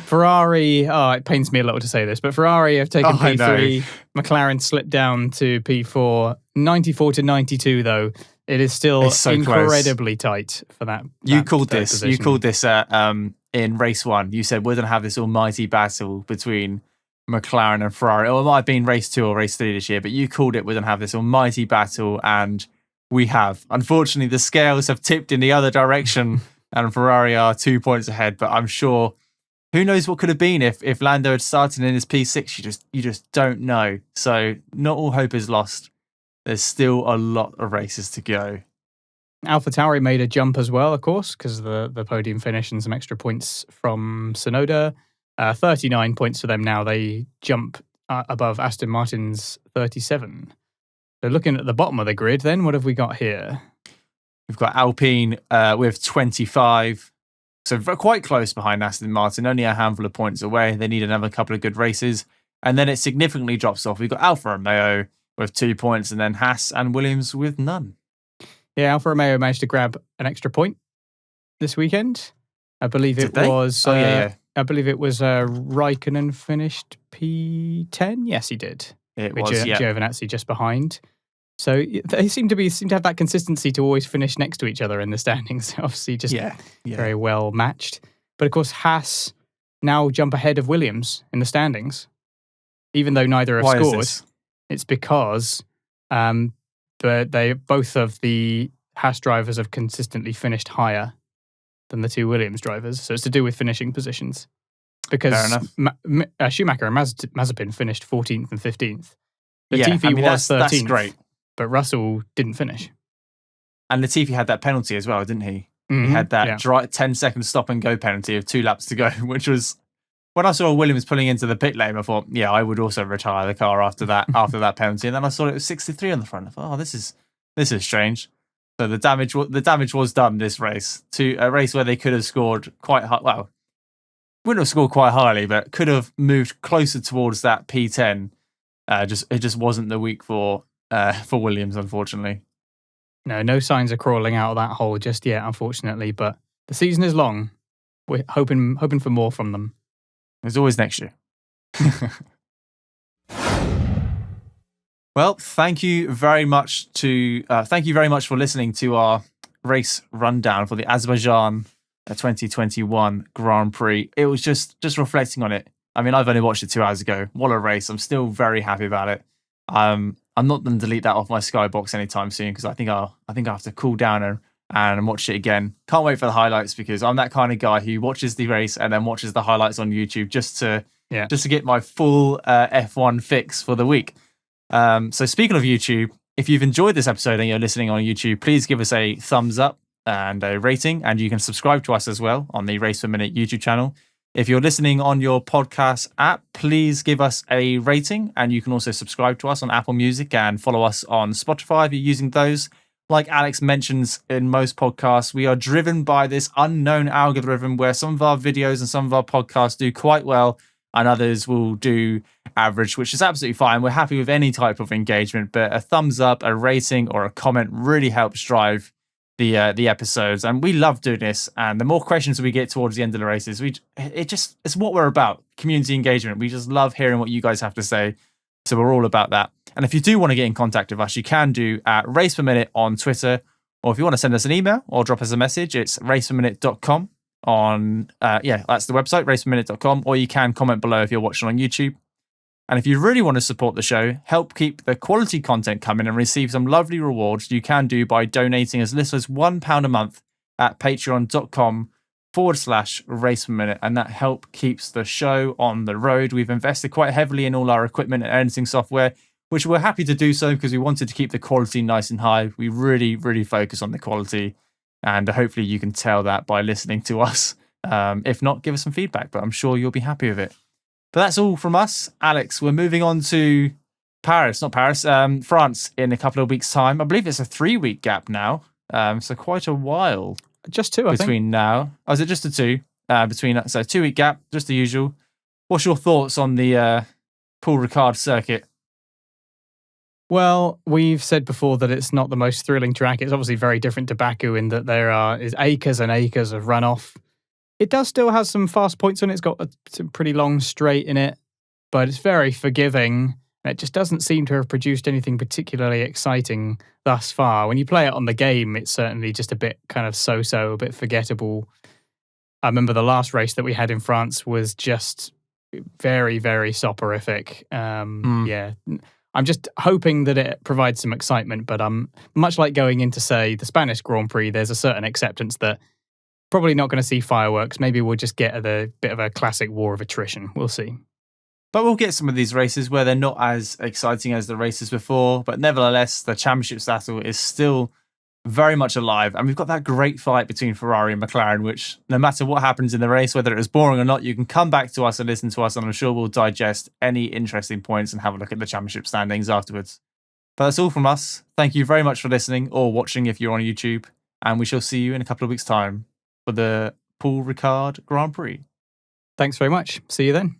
Ferrari, it pains me a little to say this, but Ferrari have taken P3. McLaren slipped down to P4. 94 to 92, though. It is still so incredibly tight for that. You called this in race 1. You said we're going to have this almighty battle between McLaren and Ferrari. Or it might have been race 2 or race 3 this year, but you called it we're going to have this almighty battle, and we have. Unfortunately, the scales have tipped in the other direction, and Ferrari are 2 points ahead, but I'm sure who knows what could have been if Lando had started in his P6. You just don't know. So not all hope is lost. There's still a lot of races to go. AlphaTauri made a jump as well, of course, because of the podium finish and some extra points from Tsunoda. 39 points for them now. They jump above Aston Martin's 37. So looking at the bottom of the grid then, what have we got here? We've got Alpine with 25. So quite close behind Aston Martin, only a handful of points away. They need another couple of good races. And then it significantly drops off. We've got Alfa Romeo with 2 points, and then Haas and Williams with none. Yeah, Alfa Romeo managed to grab an extra point this weekend. I believe it was... I believe it was Raikkonen finished P10. Yes, he did. Giovinazzi just behind. So they seem to have that consistency to always finish next to each other in the standings. Obviously, just very well matched. But of course, Haas now jump ahead of Williams in the standings, even though neither have scored. It's because both of the Haas drivers have consistently finished higher than the 2 Williams drivers. So it's to do with finishing positions. Because Schumacher and Mazepin finished 14th and 15th. Latifi was 13th. That's great. But Russell didn't finish. And Latifi had that penalty as well, didn't he? Mhm, He had that yeah. 10-second stop and go penalty of 2 laps to go, which was, when I saw Williams pulling into the pit lane, I thought, yeah, I would also retire the car after that penalty. And then I saw it was 63 on the front. I thought, oh, this is strange. So the damage was done this race, to a race where they could have scored quite high. Well, wouldn't have scored quite highly, but could have moved closer towards that P10. It just wasn't the week for Williams, unfortunately. No signs of crawling out of that hole just yet, unfortunately. But the season is long. We're hoping for more from them. There's always next year. Well, thank you very much for listening to our race rundown for the Azerbaijan 2021 Grand Prix. It was just reflecting on it. I mean, I've only watched it 2 hours ago. What a race. I'm still very happy about it. I'm not going to delete that off my Skybox anytime soon, because I think I have to cool down and watch it again. Can't wait for the highlights, because I'm that kind of guy who watches the race and then watches the highlights on YouTube just to get my full F1 fix for the week. So speaking of YouTube, if you've enjoyed this episode and you're listening on YouTube, please give us a thumbs up and a rating, and you can subscribe to us as well on the Race Per Minute YouTube channel. If you're listening on your podcast app, please give us a rating, and you can also subscribe to us on Apple Music and follow us on Spotify if you're using those. Like Alex mentions in most podcasts, we are driven by this unknown algorithm where some of our videos and some of our podcasts do quite well and others will do average, which is absolutely fine. We're happy with any type of engagement, but a thumbs up, a rating, or a comment really helps drive the episodes. And we love doing this. And the more questions we get towards the end of the races, it's what we're about, community engagement. We just love hearing what you guys have to say. So we're all about that. And if you do want to get in contact with us, you can do at RacePerMinute on Twitter, or if you want to send us an email or drop us a message, it's raceperminute.com on, that's the website, raceperminute.com, or you can comment below if you're watching on YouTube. And if you really want to support the show, help keep the quality content coming and receive some lovely rewards, you can do by donating as little as £1 a month at patreon.com/RacePerMinute. And that help keeps the show on the road. We've invested quite heavily in all our equipment and editing software, which we're happy to do so because we wanted to keep the quality nice and high. We really, really focus on the quality. And hopefully you can tell that by listening to us. If not, give us some feedback, but I'm sure you'll be happy with it. But that's all from us. Alex, we're moving on to France in a couple of weeks' time. I believe it's a 3-week gap now. So quite a while. Just 2, I think. Between now. Oh, is it just a 2? So 2-week gap, just the usual. What's your thoughts on the Paul Ricard circuit? Well, we've said before that it's not the most thrilling track. It's obviously very different to Baku in that there is acres and acres of runoff. It does still have some fast points on it. It's got some pretty long straight in it, but it's very forgiving. And it just doesn't seem to have produced anything particularly exciting thus far. When you play it on the game, it's certainly just a bit kind of so-so, a bit forgettable. I remember the last race that we had in France was just very, very soporific. Yeah. I'm just hoping that it provides some excitement, but much like going into, say, the Spanish Grand Prix, there's a certain acceptance that probably not going to see fireworks. Maybe we'll just get a bit of a classic war of attrition. We'll see. But we'll get some of these races where they're not as exciting as the races before, but nevertheless, the championship battle is still very much alive. And we've got that great fight between Ferrari and McLaren, which no matter what happens in the race, whether it was boring or not, you can come back to us and listen to us, and I'm sure we'll digest any interesting points and have a look at the championship standings afterwards. But that's all from us. Thank you very much for listening or watching if you're on YouTube, and we shall see you in a couple of weeks' time for the Paul Ricard Grand Prix. Thanks very much. See you then.